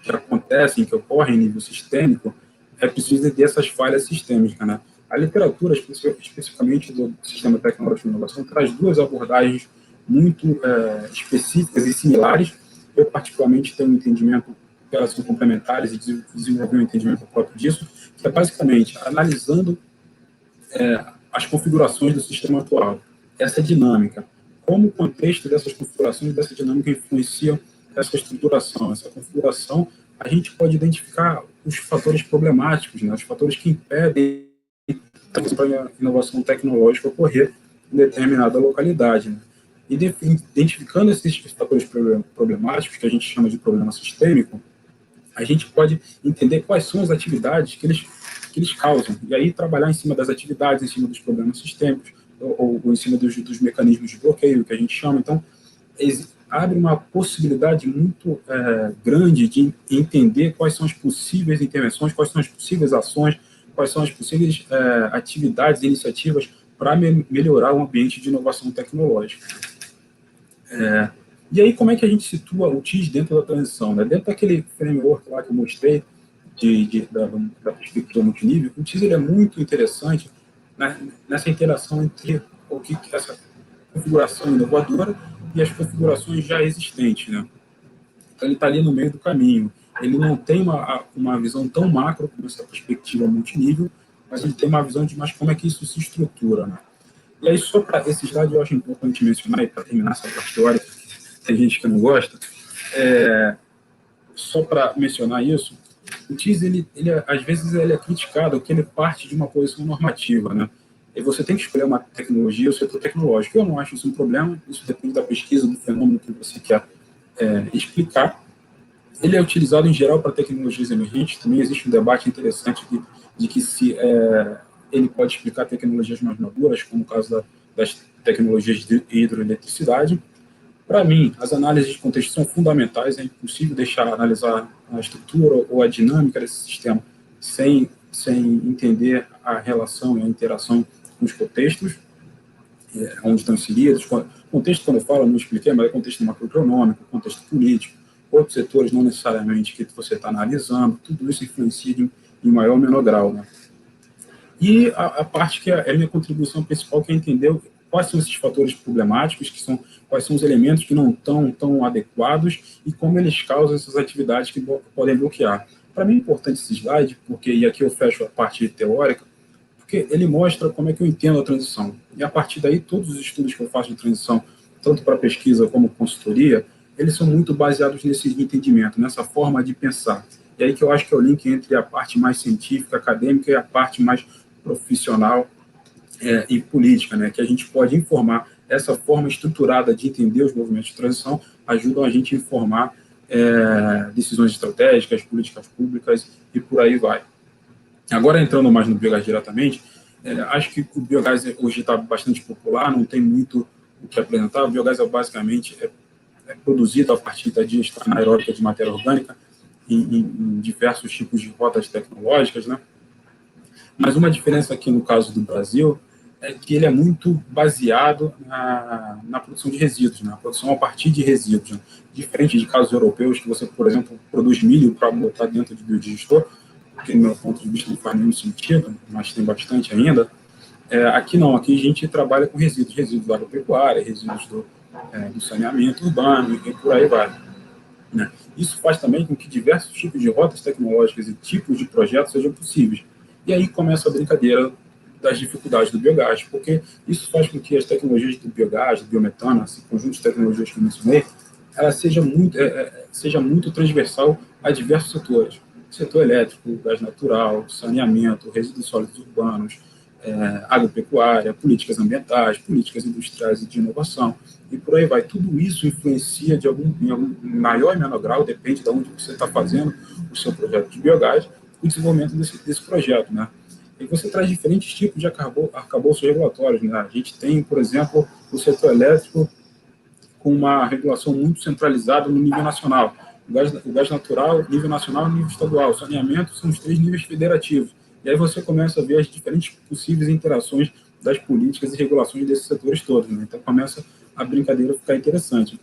acontecem, que ocorrem em nível sistêmico, é preciso ter essas falhas sistêmicas, né? A literatura, especificamente do sistema tecnológico de inovação, traz duas abordagens muito específicas e similares. Eu, particularmente, tenho um entendimento que elas são complementares e desenvolver um entendimento próprio disso, que é basicamente analisando as configurações do sistema atual, essa dinâmica, como o contexto dessas configurações, dessa dinâmica influenciam essa estruturação, essa configuração. A gente pode identificar os fatores problemáticos, né, os fatores que impedem para a inovação tecnológica ocorrer em determinada localidade, né? E identificando esses fatores problemáticos, que a gente chama de problema sistêmico, a gente pode entender quais são as atividades que eles causam, e aí trabalhar em cima das atividades, em cima dos problemas sistêmicos, ou em cima dos mecanismos de bloqueio, que a gente chama. Então, abre uma possibilidade muito grande de entender quais são as possíveis intervenções, quais são as possíveis ações, quais são as possíveis atividades e iniciativas para melhorar o ambiente de inovação tecnológica. E aí, como é que a gente situa o TIS dentro da transição, né? Dentro daquele framework lá que eu mostrei, da perspectiva multinível, o TIS ele é muito interessante, né, nessa interação entre o que essa configuração inovadora e as configurações já existentes, né? Então, ele está ali no meio do caminho. Ele não tem uma visão tão macro como essa perspectiva multinível, mas ele tem uma visão de mais como é que isso se estrutura, né? E aí, só para esse slide, eu acho importante mencionar, e para terminar essa parte teórica, tem gente que não gosta, só para mencionar isso, o TIS, às vezes, ele é criticado porque ele parte de uma posição normativa, né? E você tem que escolher uma tecnologia, o setor tecnológico. Eu não acho isso um problema, isso depende da pesquisa, do fenômeno que você quer explicar. Ele é utilizado, em geral, para tecnologias emergentes. Também existe um debate interessante de que se ele pode explicar tecnologias mais maduras, como o caso das tecnologias de hidroeletricidade. Para mim, as análises de contexto são fundamentais. É impossível analisar a estrutura ou a dinâmica desse sistema sem entender a relação e a interação com os contextos, onde estão inseridos. Contexto, quando eu falo, não expliquei, mas é contexto macroeconômico, contexto político, outros setores não necessariamente que você está analisando, tudo isso influencia em maior ou menor grau, né? E a parte que é a minha contribuição principal, que é entender quais são esses fatores problemáticos, quais são os elementos que não estão tão adequados e como eles causam essas atividades que podem bloquear. Para mim é importante esse slide, porque, e aqui eu fecho a parte teórica, porque ele mostra como é que eu entendo a transição. E a partir daí, todos os estudos que eu faço de transição, tanto para pesquisa como consultoria, eles são muito baseados nesse entendimento, nessa forma de pensar. E aí que eu acho que é o link entre a parte mais científica, acadêmica, e a parte mais profissional e política, né? Que a gente pode informar. Essa forma estruturada de entender os movimentos de transição ajudam a gente a informar decisões estratégicas, políticas públicas e por aí vai. Agora, entrando mais no biogás diretamente, acho que o biogás hoje está bastante popular, não tem muito o que apresentar. O biogás basicamente é produzido a partir da digestão anaeróbica de matéria orgânica em diversos tipos de rotas tecnológicas, né? Mas uma diferença aqui no caso do Brasil é que ele é muito baseado na produção de resíduos, na produção a partir de resíduos, né? Diferente de casos europeus, que você, por exemplo, produz milho para botar dentro de biodigestor, que no meu ponto de vista não faz nenhum sentido, mas tem bastante ainda. Aqui não, aqui a gente trabalha com resíduos da agropecuária, resíduos do saneamento urbano e por aí vai. Né? Isso faz também com que diversos tipos de rotas tecnológicas e tipos de projetos sejam possíveis. E aí começa a brincadeira das dificuldades do biogás, porque isso faz com que as tecnologias do biogás, do biometano, esse conjunto de tecnologias que eu mencionei, ela seja muito transversal a diversos setores. Setor elétrico, gás natural, saneamento, resíduos sólidos urbanos, agropecuária, políticas ambientais, políticas industriais e de inovação, e por aí vai. Tudo isso influencia em algum maior e menor grau, depende de onde você está fazendo o seu projeto de biogás, o desenvolvimento desse projeto, né? E você traz diferentes tipos de arcabouços regulatórios, né? A gente tem, por exemplo, o setor elétrico com uma regulação muito centralizada no nível nacional. O gás natural, nível nacional e nível estadual. O saneamento são os 3 níveis federativos. E aí você começa a ver as diferentes possíveis interações das políticas e regulações desses setores todos, né? Então começa a brincadeira a ficar interessante.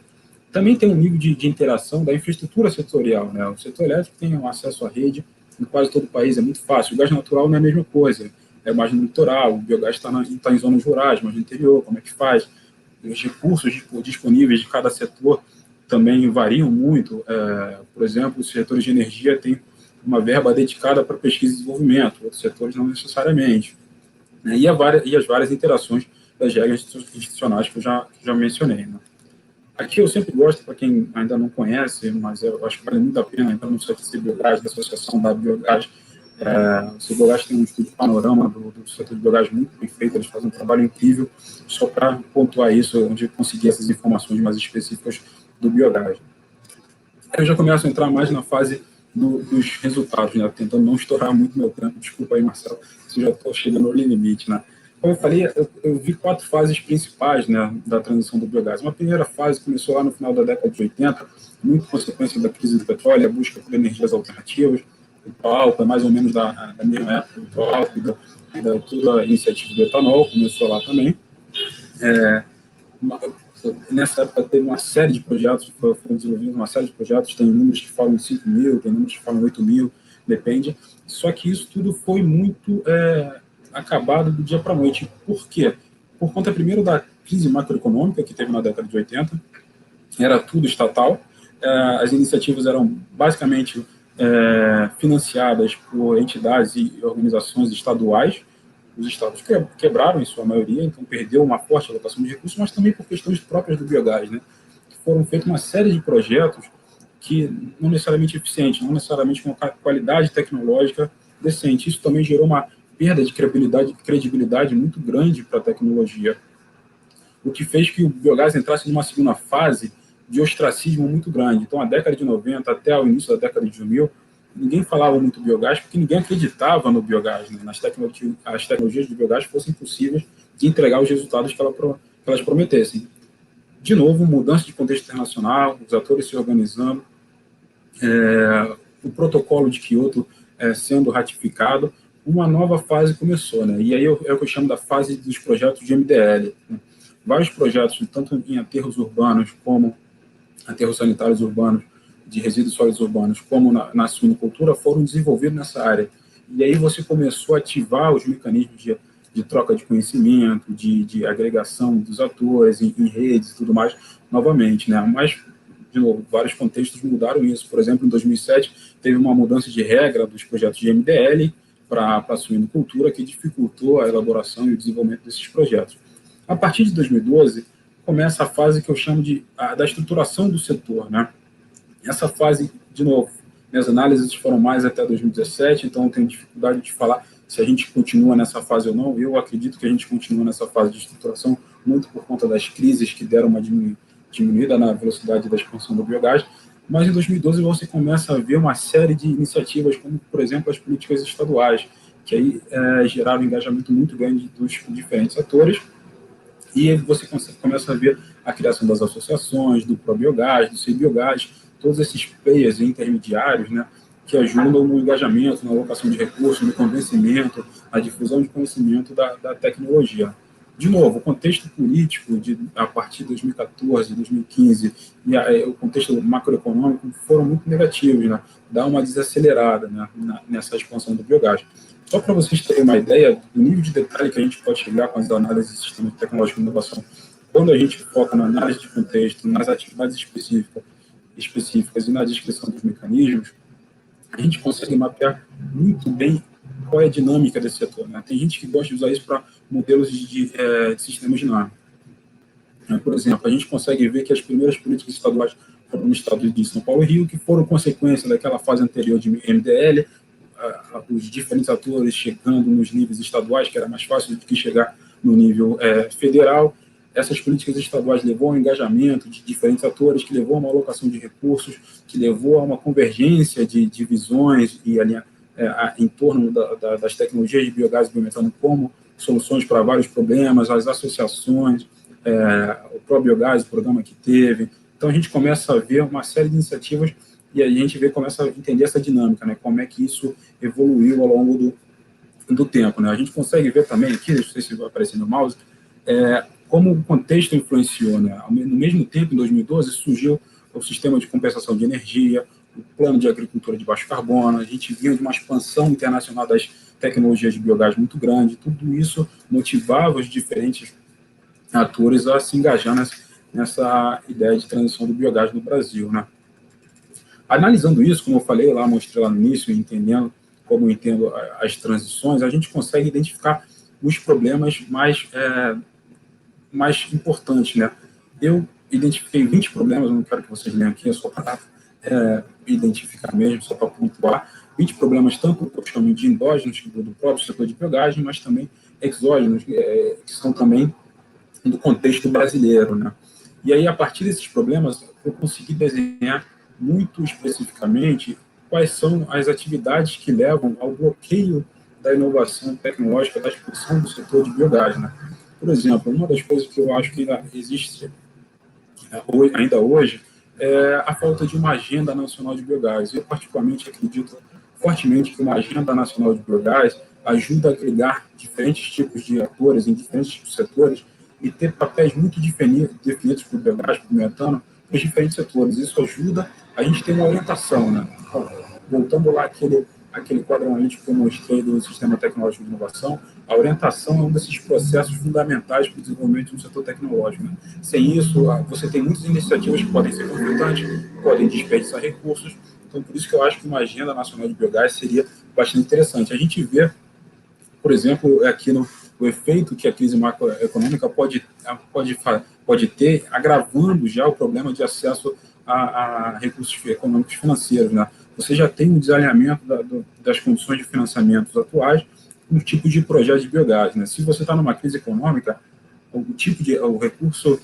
Também tem um nível de interação da infraestrutura setorial, né? O setor elétrico tem um acesso à rede em quase todo o país, é muito fácil. O gás natural não é a mesma coisa, é mais no litoral, o biogás está em zonas rurais, mais no interior, como é que faz? Os recursos disponíveis de cada setor também variam muito. Por exemplo, os setores de energia têm uma verba dedicada para pesquisa e desenvolvimento, outros setores não necessariamente. Né? E as várias interações das regras institucionais que eu já mencionei. Né? Aqui eu sempre gosto, para quem ainda não conhece, mas eu acho que vale muito a pena entrar no site Biogás, da Associação da Biogás. O Biogás tem um estudo de panorama do setor de biogás muito bem feito, eles fazem um trabalho incrível, só para pontuar isso, onde eu consegui essas informações mais específicas do biogás. Eu já começo a entrar mais na fase dos resultados, né? Tentando não estourar muito meu tempo. Desculpa aí, Marcelo, se já estou chegando no limite, né? Como eu falei, eu vi 4 fases principais, né, da transição do biogás. Uma primeira fase começou lá no final da década de 80, muito consequência da crise do petróleo, a busca por energias alternativas. O Proalco é mais ou menos da mesma época do Proalco e da toda a iniciativa do etanol, começou lá também. Nessa época teve uma série de projetos, foram desenvolvidos uma série de projetos, tem números que falam em 5 mil, tem números que falam em 8 mil, depende. Só que isso tudo foi muito acabado do dia para a noite. Por quê? Por conta, primeiro, da crise macroeconômica que teve na década de 80, era tudo estatal, as iniciativas eram basicamente financiadas por entidades e organizações estaduais. Os estados quebraram em sua maioria, então perdeu uma forte alocação de recursos, mas também por questões próprias do biogás, né? Foram feitos uma série de projetos que não necessariamente eficientes, não necessariamente com qualidade tecnológica decente. Isso também gerou uma perda de credibilidade muito grande para a tecnologia, o que fez que o biogás entrasse numa segunda fase de ostracismo muito grande. Então, a década de 90 até o início da década de 2000, ninguém falava muito biogás, porque ninguém acreditava no biogás, né? As tecnologias de biogás fossem possíveis de entregar os resultados que elas prometessem. De novo, mudança de contexto internacional, os atores se organizando, o protocolo de Kyoto sendo ratificado, uma nova fase começou, né? E aí é o que eu chamo da fase dos projetos de MDL. Né? Vários projetos, tanto em aterros urbanos como aterros sanitários urbanos, de resíduos sólidos urbanos, como na suinocultura, foram desenvolvidos nessa área. E aí você começou a ativar os mecanismos de troca de conhecimento, de agregação dos atores em redes e tudo mais, novamente, né? Mas, de novo, vários contextos mudaram isso. Por exemplo, em 2007, teve uma mudança de regra dos projetos de MDL para a suinocultura, que dificultou a elaboração e o desenvolvimento desses projetos. A partir de 2012, começa a fase que eu chamo da estruturação do setor, né? Essa fase, de novo, minhas análises foram mais até 2017, então eu tenho dificuldade de falar se a gente continua nessa fase ou não. Eu acredito que a gente continua nessa fase de estruturação, muito por conta das crises que deram uma diminuída na velocidade da expansão do biogás, mas em 2012 você começa a ver uma série de iniciativas, como, por exemplo, as políticas estaduais, que aí geraram um engajamento muito grande dos diferentes atores, e você começa a ver a criação das associações, do Probiogás, do CBiogás, todos esses players intermediários, né, que ajudam no engajamento, na alocação de recursos, no convencimento, na difusão de conhecimento da tecnologia. De novo, o contexto político a partir de 2014, 2015 e o contexto macroeconômico foram muito negativos, né? Dá uma desacelerada, né, nessa expansão do biogás. Só para vocês terem uma ideia do nível de detalhe que a gente pode chegar com as análises de sistemas tecnológicos de inovação, quando a gente foca na análise de contexto, nas atividades específicas e na descrição dos mecanismos, a gente consegue mapear muito bem qual é a dinâmica desse setor, né? Tem gente que gosta de usar isso para modelos de sistemas dinâmicos. Por exemplo, a gente consegue ver que as primeiras políticas estaduais foram no estado de São Paulo e Rio, que foram consequência daquela fase anterior de MDL, os diferentes atores chegando nos níveis estaduais, que era mais fácil do que chegar no nível federal. Essas políticas estaduais levou ao engajamento de diferentes atores, que levou a uma alocação de recursos, que levou a uma convergência de visões e em torno das tecnologias de biogás e biometano como soluções para vários problemas, as associações, o Probiogás, o programa que teve. Então, a gente começa a ver uma série de iniciativas e a gente começa a entender essa dinâmica, né, como é que isso evoluiu ao longo do tempo, né? A gente consegue ver também aqui, não sei se vai aparecer no mouse, como o contexto influenciou, né? No mesmo tempo, em 2012, surgiu o sistema de compensação de energia, o plano de agricultura de baixo carbono, a gente vinha de uma expansão internacional das tecnologias de biogás muito grande, tudo isso motivava os diferentes atores a se engajar nessa ideia de transição do biogás no Brasil, né? Analisando isso, como eu falei lá, mostrei lá no início, entendendo como eu entendo as transições, a gente consegue identificar os problemas mais importantes, né? Eu identifiquei 20 problemas, eu não quero que vocês leiam aqui, é só para identificar mesmo, só para pontuar, 20 problemas, tanto que eu chamo de endógenos, do próprio setor de biogás, mas também exógenos, que são também do contexto brasileiro, né? E aí, a partir desses problemas, eu consegui desenhar muito especificamente quais são as atividades que levam ao bloqueio da inovação tecnológica, da expansão do setor de biogás, né? Por exemplo, uma das coisas que eu acho que ainda existe ainda hoje é a falta de uma agenda nacional de biogás. Eu, particularmente, acredito fortemente que uma agenda nacional de biogás ajuda a agregar diferentes tipos de atores em diferentes tipos de setores e ter papéis muito definidos para o biogás, para o metano, para os diferentes setores. Isso ajuda a gente ter uma orientação, né? Voltando lá aquele quadro analítico que eu mostrei do Sistema Tecnológico de Inovação, a orientação é um desses processos fundamentais para o desenvolvimento do setor tecnológico, né? Sem isso, você tem muitas iniciativas que podem ser conflitantes, podem desperdiçar recursos. Então, por isso que eu acho que uma agenda nacional de biogás seria bastante interessante. A gente vê, por exemplo, aqui o efeito que a crise macroeconômica pode ter, agravando já o problema de acesso a recursos econômicos financeiros, né? Você já tem um desalinhamento das condições de financiamento atuais com o tipo de projeto de biogás, né? Se você está numa crise econômica, o recurso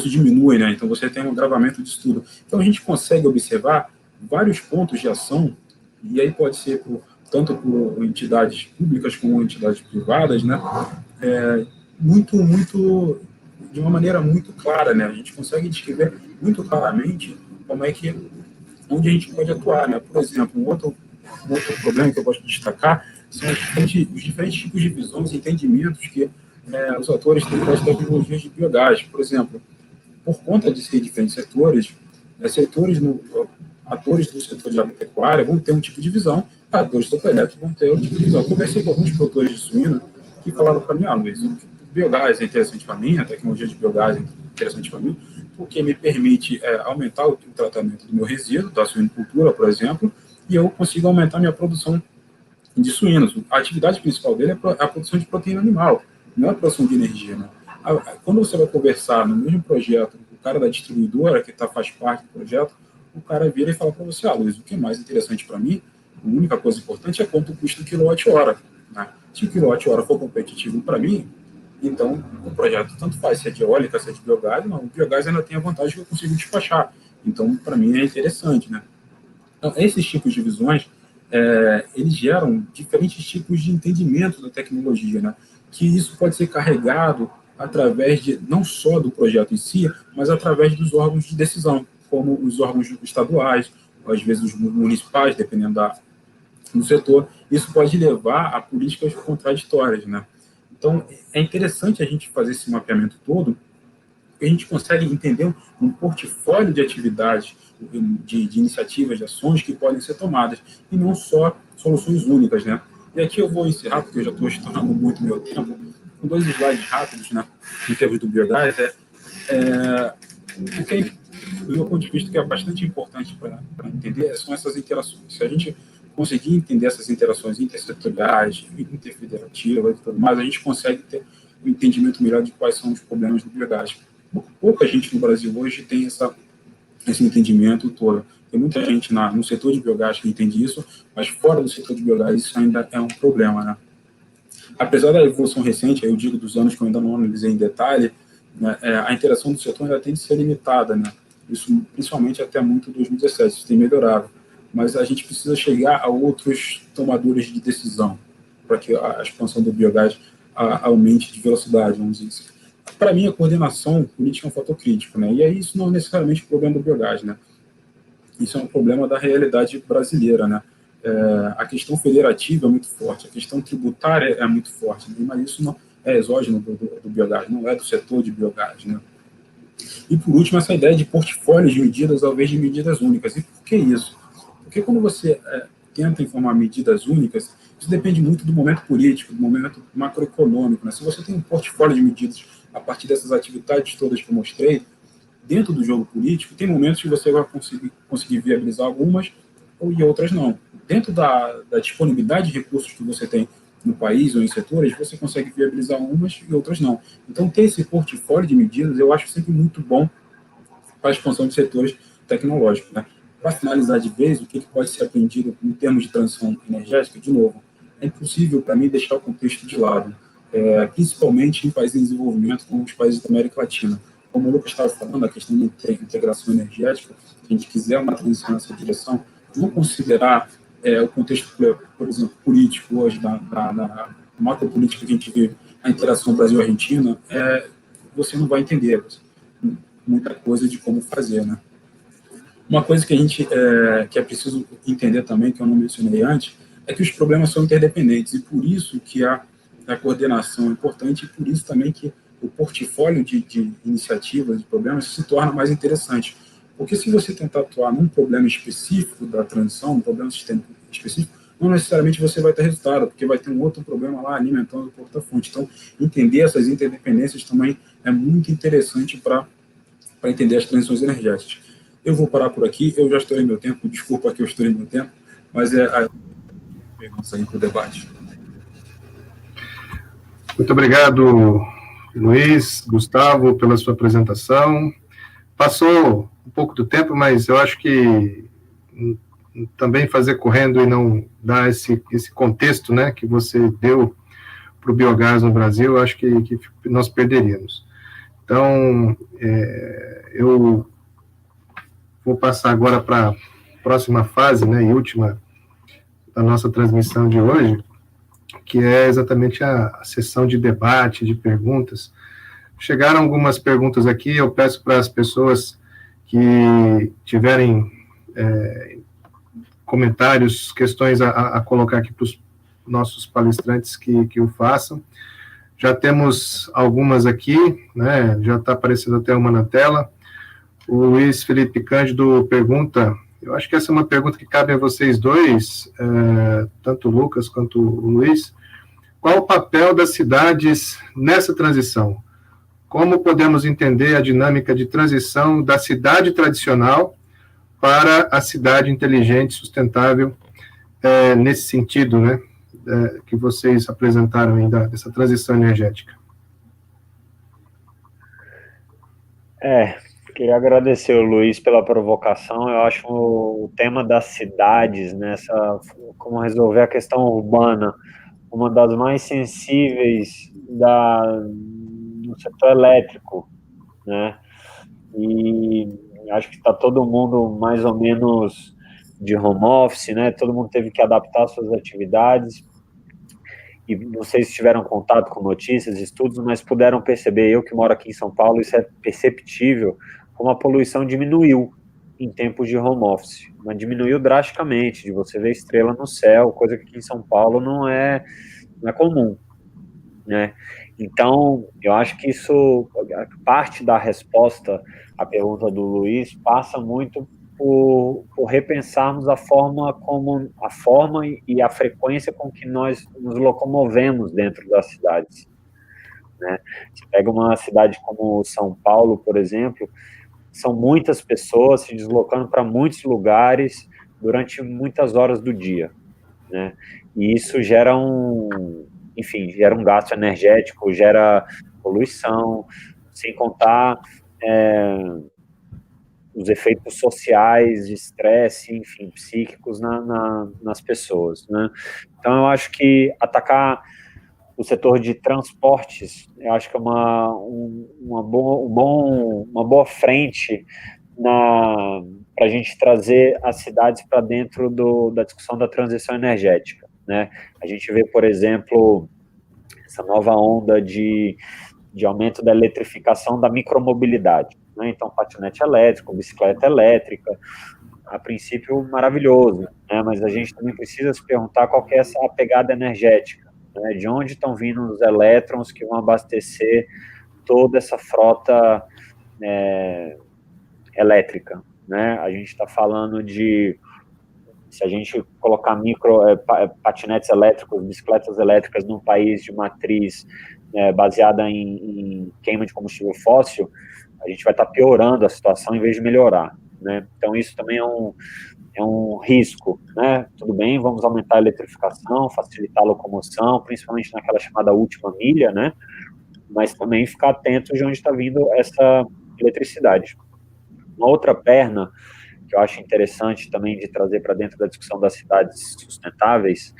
diminui, né? Então você tem um agravamento disso tudo. Então a gente consegue observar vários pontos de ação, e aí pode ser tanto por entidades públicas como entidades privadas, né? De uma maneira muito clara, né? A gente consegue descrever muito claramente onde a gente pode atuar, né? Por exemplo, um outro problema que eu gosto de destacar são os diferentes tipos de visões e entendimentos que os atores têm das tecnologias de biogás. Por exemplo, por conta de ser diferentes setores, atores do setor de agropecuária vão ter um tipo de visão produtores de sopa elétrica vão ter outro tipo de visão. Eu conversei com alguns produtores de suíno que falaram para mim, Luiz, o biogás é interessante para mim, a tecnologia de biogás é interessante para mim, porque me permite aumentar o tratamento do meu resíduo, da suinocultura, por exemplo, e eu consigo aumentar minha produção de suínos. A atividade principal dele é a produção de proteína animal, não é a produção de energia. Né? Quando você vai conversar no mesmo projeto, o cara da distribuidora, que faz parte do projeto, o cara vira e fala para você, Luiz, o que é mais interessante para mim, a única coisa importante é quanto custa o quilowatt-hora. Né? Se o quilowatt-hora for competitivo para mim, então o projeto tanto faz, se é de eólica, se é de biogás, não, o biogás ainda tem a vantagem que eu consigo despachar. Então, para mim, é interessante. Né? Então, esses tipos de visões, eles geram diferentes tipos de entendimento da tecnologia, né? Que isso pode ser carregado através não só do projeto em si, mas através dos órgãos de decisão, como os órgãos estaduais, ou às vezes os municipais, dependendo do setor. Isso pode levar a políticas contraditórias, né? Então, é interessante a gente fazer esse mapeamento todo, porque a gente consegue entender um portfólio de atividades, de iniciativas, de ações que podem ser tomadas, e não só soluções únicas, né? E aqui eu vou encerrar, porque eu já estou estourando muito meu tempo, com 2 slides rápidos, né, em termos do biogás, o que, do meu ponto de vista, que é bastante importante para entender são essas interações. Se a gente conseguir entender essas interações intersetoriais, interfederativas e tudo mais, a gente consegue ter um entendimento melhor de quais são os problemas do biogás. Pouca gente no Brasil hoje tem esse entendimento todo. Tem muita gente no setor de biogás que entende isso, mas fora do setor de biogás isso ainda é um problema, né? Apesar da evolução recente, eu digo dos anos que eu ainda não analisei em detalhe, né, a interação do setor ainda tem de ser limitada, né? Isso principalmente até muito 2017, isso tem melhorado. Mas a gente precisa chegar a outros tomadores de decisão para que a expansão do biogás aumente de velocidade, vamos dizer assim. Para mim, a coordenação política é um fator crítico, né? E aí isso não é necessariamente o problema do biogás, né? Isso é um problema da realidade brasileira, né? A questão federativa é muito forte, a questão tributária é muito forte, né? Mas isso não é exógeno do biogás, não é do setor de biogás, né? E, por último, essa ideia de portfólios de medidas ao invés de medidas únicas. E por que isso? Porque quando você tenta informar medidas únicas, isso depende muito do momento político, do momento macroeconômico, né? Se você tem um portfólio de medidas a partir dessas atividades todas que eu mostrei, dentro do jogo político, tem momentos que você vai conseguir viabilizar algumas e outras não. Dentro da disponibilidade de recursos que você tem no país ou em setores, você consegue viabilizar umas e outras não. Então, ter esse portfólio de medidas eu acho sempre muito bom para a expansão de setores tecnológicos, né? Para finalizar de vez, o que pode ser aprendido em termos de transição energética, de novo, é impossível para mim deixar o contexto de lado, principalmente em países em desenvolvimento, como os países da América Latina. Como o Lucas estava falando, a questão da integração energética, se a gente quiser uma transição nessa direção, não considerar o contexto, por exemplo, político hoje, da macropolítica que a gente vê, a interação Brasil-Argentina, você não vai entender muita coisa de como fazer, né? Uma coisa que a gente que é preciso entender também, que eu não mencionei antes, é que os problemas são interdependentes, e por isso que a coordenação é importante, e por isso também que o portfólio de iniciativas, de problemas, se torna mais interessante. Porque se você tentar atuar num problema específico da transição, um problema sistêmico específico, não necessariamente você vai ter resultado, porque vai ter um outro problema lá alimentando o porta-fonte. Então, entender essas interdependências também é muito interessante para entender as transições energéticas. Eu vou parar por aqui, eu já estourei meu tempo, desculpa que eu estourei meu tempo, mas perguntas aí para o debate. Muito obrigado, Luiz, Gustavo, pela sua apresentação. Passou um pouco do tempo, mas eu acho que também fazer correndo e não dar esse contexto, né, que você deu para o biogás no Brasil, eu acho que nós perderíamos. Então, eu vou passar agora para a próxima fase, né, e última da nossa transmissão de hoje, que é exatamente a sessão de debate, de perguntas. Chegaram algumas perguntas aqui, eu peço para as pessoas que tiverem comentários, questões a colocar aqui para os nossos palestrantes que o façam. Já temos algumas aqui, né, já está aparecendo até uma na tela. O Luiz Felipe Cândido pergunta Eu acho que essa é uma pergunta que cabe a vocês dois, tanto o Lucas quanto o Luiz. Qual o papel das cidades nessa transição? Como podemos entender a dinâmica de transição da cidade tradicional para a cidade inteligente, sustentável, nesse sentido, né, que vocês apresentaram ainda, dessa transição energética? Queria agradecer o Luiz pela provocação. Eu acho o tema das cidades, né, como resolver a questão urbana, uma das mais sensíveis do setor elétrico, né? E acho que está todo mundo mais ou menos de home office, né? Todo mundo teve que adaptar suas atividades. E não sei se tiveram contato com notícias, estudos, mas puderam perceber, eu que moro aqui em São Paulo, isso é perceptível, como a poluição diminuiu em tempos de home office, mas diminuiu drasticamente, de você ver estrela no céu, coisa que aqui em São Paulo não é comum, né? Então, eu acho que isso, parte da resposta à pergunta do Luiz, passa muito por repensarmos a forma e a frequência com que nós nos locomovemos dentro das cidades, né? Você pega uma cidade como São Paulo, por exemplo, são muitas pessoas se deslocando para muitos lugares durante muitas horas do dia, né? E isso gera um gasto energético, gera poluição, sem contar os efeitos sociais, de estresse, enfim, psíquicos nas pessoas, né? Então, eu acho que atacar o setor de transportes, eu acho que é uma boa frente para a gente trazer as cidades para dentro da discussão da transição energética, né? A gente vê, por exemplo, essa nova onda de aumento da eletrificação da micromobilidade, né? Então, patinete elétrico, bicicleta elétrica, a princípio maravilhoso, né? Mas a gente também precisa se perguntar qual que é essa pegada energética, né? De onde estão vindo os elétrons que vão abastecer toda essa frota elétrica, né? A gente está falando se a gente colocar patinetes elétricos, bicicletas elétricas num país de matriz baseada em queima de combustível fóssil, a gente vai estar piorando a situação em vez de melhorar, né? Então, isso também é um risco, né? Tudo bem, vamos aumentar a eletrificação, facilitar a locomoção, principalmente naquela chamada última milha, né? Mas também ficar atento de onde está vindo essa eletricidade. Uma outra perna que eu acho interessante também de trazer para dentro da discussão das cidades sustentáveis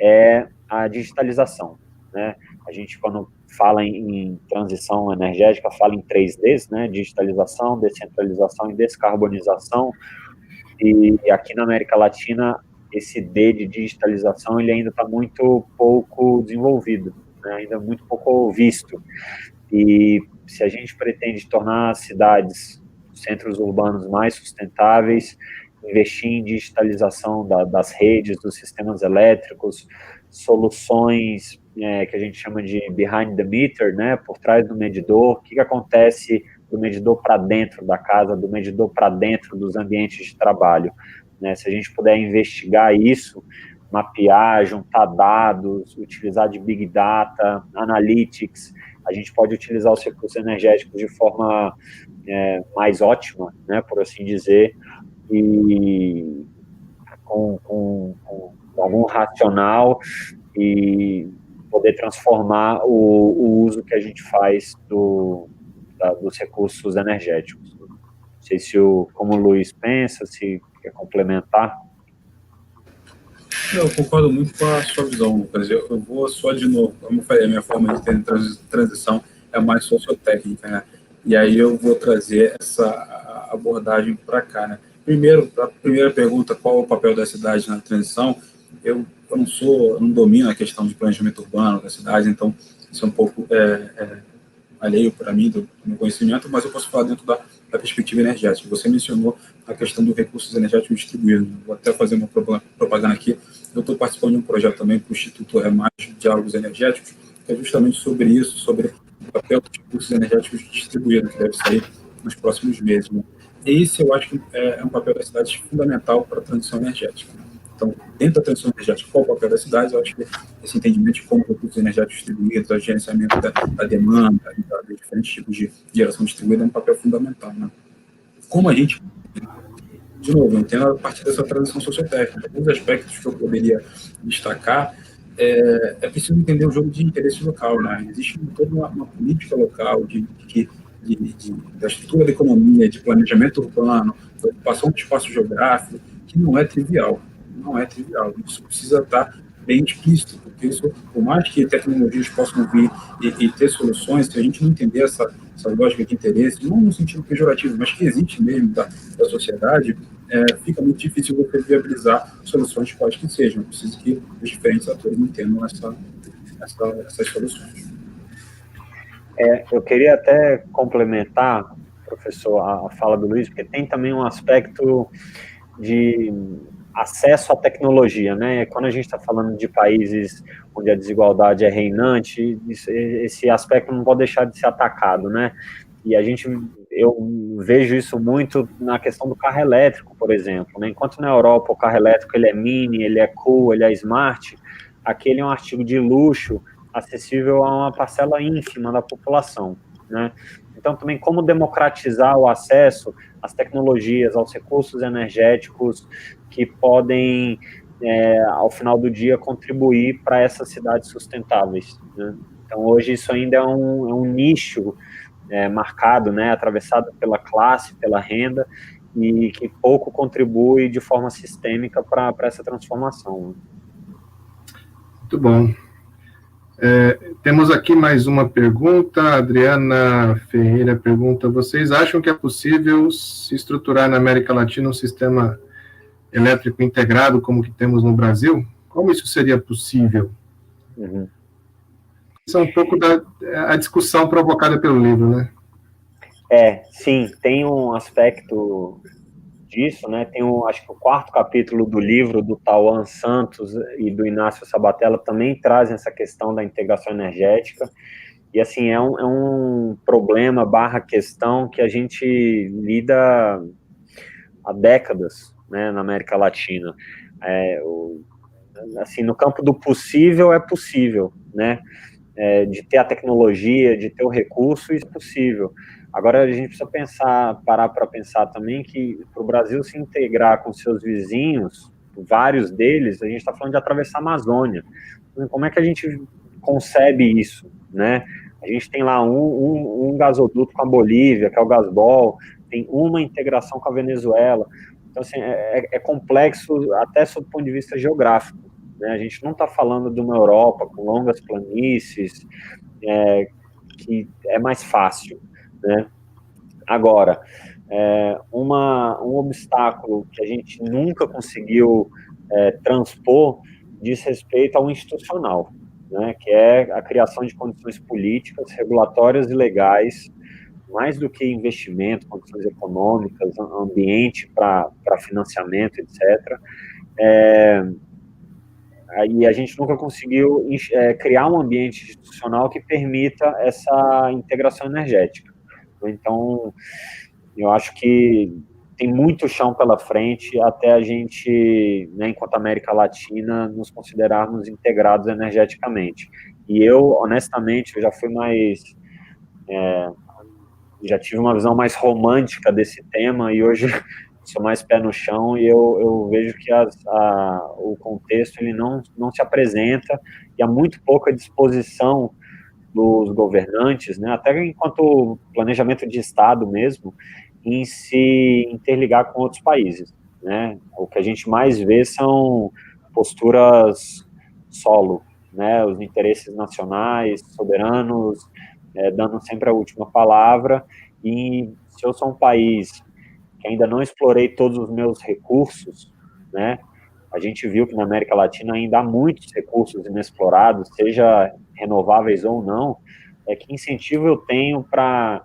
é a digitalização, né? A gente, quando fala em transição energética, fala em 3Ds, né? Digitalização, descentralização e descarbonização. E aqui na América Latina, esse D de digitalização, ele ainda está muito pouco desenvolvido, né? Ainda muito pouco visto. E se a gente pretende tornar as cidades, centros urbanos mais sustentáveis, investir em digitalização das redes, dos sistemas elétricos, soluções que a gente chama de behind the meter, né, por trás do medidor. O que acontece do medidor para dentro da casa, do medidor para dentro dos ambientes de trabalho, né? Se a gente puder investigar isso, mapear, juntar dados, utilizar de Big Data, Analytics, a gente pode utilizar os recursos energéticos de forma mais ótima, né, por assim dizer, e com algum racional e poder transformar o uso que a gente faz dos recursos energéticos. Não sei como o Luiz pensa, se quer complementar. Eu concordo muito com a sua visão, Lucas. Eu vou só de novo, como eu falei, a minha forma de ter transição é mais sociotécnica, né? E aí eu vou trazer essa abordagem para cá, né? Primeiro, a primeira pergunta, qual é o papel da cidade na transição? Eu não domino a questão de planejamento urbano da cidade, então isso é um pouco alheio para mim do meu conhecimento, mas eu posso falar dentro da perspectiva energética. Você mencionou a questão dos recursos energéticos distribuídos. Vou até fazer uma propaganda aqui. Eu estou participando de um projeto também para o Instituto Remate Diálogos Energéticos, que é justamente sobre isso, sobre o papel dos recursos energéticos distribuídos, que deve sair nos próximos meses, né? esse eu acho que é um papel das cidades fundamental para a transição energética. Então, dentro da transição energética, qual é o papel das cidades? Eu acho que esse entendimento de como recursos energéticos distribuídos, o gerenciamento da demanda, de diferentes tipos de geração distribuída é um papel fundamental, né? Como a gente, de novo, eu entendo a partir dessa transição sociotécnica. Alguns aspectos que eu poderia destacar é preciso entender o jogo de interesse local, né? Existe toda uma política local da estrutura da economia, de planejamento urbano, da ocupação do espaço geográfico, que não é trivial. Não é trivial. Isso precisa estar bem explícito, porque isso, por mais que tecnologias possam vir e ter soluções, se a gente não entender essa lógica de interesse, não no sentido pejorativo, mas que existe mesmo da sociedade, fica muito difícil você viabilizar soluções quais que sejam. Precisa que os diferentes atores entendam essas soluções. Eu queria até complementar, professor, a fala do Luiz, porque tem também um aspecto de acesso à tecnologia, né? Quando a gente está falando de países onde a desigualdade é reinante, esse aspecto não pode deixar de ser atacado, né? E eu vejo isso muito na questão do carro elétrico, por exemplo, né? Enquanto na Europa o carro elétrico ele é mini, ele é cool, ele é smart, aqui ele é um artigo de luxo acessível a uma parcela ínfima da população, né? Então, também como democratizar o acesso às tecnologias, aos recursos energéticos que podem, ao final do dia, contribuir para essas cidades sustentáveis, né? Então, hoje isso ainda é um nicho marcado, né, atravessado pela classe, pela renda, e que pouco contribui de forma sistêmica para essa transformação. Muito bom. Temos aqui mais uma pergunta. A Adriana Ferreira pergunta: vocês acham que é possível se estruturar na América Latina um sistema elétrico integrado como que temos no Brasil? Como isso seria possível? Uhum. Isso é um pouco a discussão provocada pelo livro, né? Sim, tem um aspecto disso, né? Tem acho que o 4º capítulo do livro do Tauan Santos e do Inácio Sabatella também trazem essa questão da integração energética, e assim, é um problema / questão que a gente lida há décadas, né, na América Latina. Assim, no campo do possível é possível, né? De ter a tecnologia, de ter o recurso, isso é possível. Agora, a gente precisa parar para pensar também que para o Brasil se integrar com seus vizinhos, vários deles, a gente está falando de atravessar a Amazônia. Como é que a gente concebe isso, né? A gente tem lá um gasoduto com a Bolívia, que é o Gasbol, tem uma integração com a Venezuela. Então, assim, é complexo até sob o ponto de vista geográfico, né? A gente não está falando de uma Europa com longas planícies, que é mais fácil, né? Agora, um obstáculo que a gente nunca conseguiu transpor diz respeito ao institucional, né? Que é a criação de condições políticas, regulatórias e legais, mais do que investimento, condições econômicas, ambiente para financiamento, etc. Aí a gente nunca conseguiu criar um ambiente institucional que permita essa integração energética. Então, eu acho que tem muito chão pela frente até a gente, né, enquanto América Latina, nos considerarmos integrados energeticamente. E eu, honestamente, já tive uma visão mais romântica desse tema, e hoje sou mais pé no chão, e eu vejo que o contexto ele não se apresenta, e há muito pouca disposição dos governantes, né, até enquanto planejamento de Estado mesmo, em se interligar com outros países, né? O que a gente mais vê são posturas solo, né, os interesses nacionais, soberanos, dando sempre a última palavra. E se eu sou um país que ainda não explorei todos os meus recursos, né, a gente viu que na América Latina ainda há muitos recursos inexplorados, seja renováveis ou não, que incentivo eu tenho para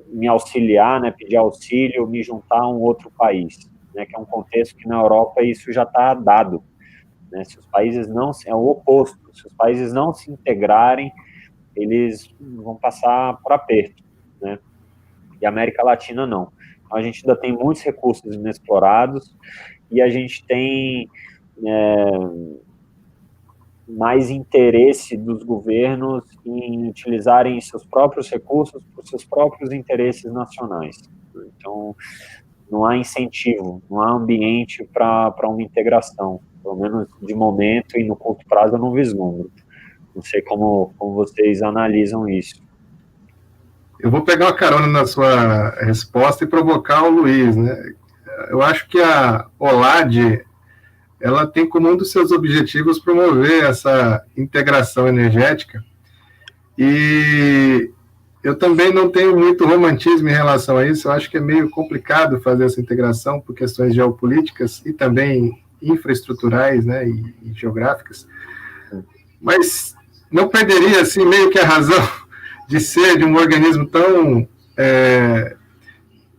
me auxiliar, né, pedir auxílio, me juntar a um outro país, né, que é um contexto que na Europa isso já está dado, né? Se os países não, é o oposto, se os países não se integrarem, eles vão passar por aperto, né? E a América Latina não. A gente ainda tem muitos recursos inexplorados e a gente tem mais interesse dos governos em utilizarem seus próprios recursos para os seus próprios interesses nacionais. Então, não há incentivo, não há ambiente para uma integração, pelo menos de momento e no curto prazo eu não vislumbro. Não sei como vocês analisam isso. Eu vou pegar uma carona na sua resposta e provocar o Luiz, né? Eu acho que a OLAD, ela tem como um dos seus objetivos promover essa integração energética, e eu também não tenho muito romantismo em relação a isso. Eu acho que é meio complicado fazer essa integração por questões geopolíticas e também infraestruturais, né, e geográficas, mas não perderia, assim, meio que a razão de ser de um organismo tão,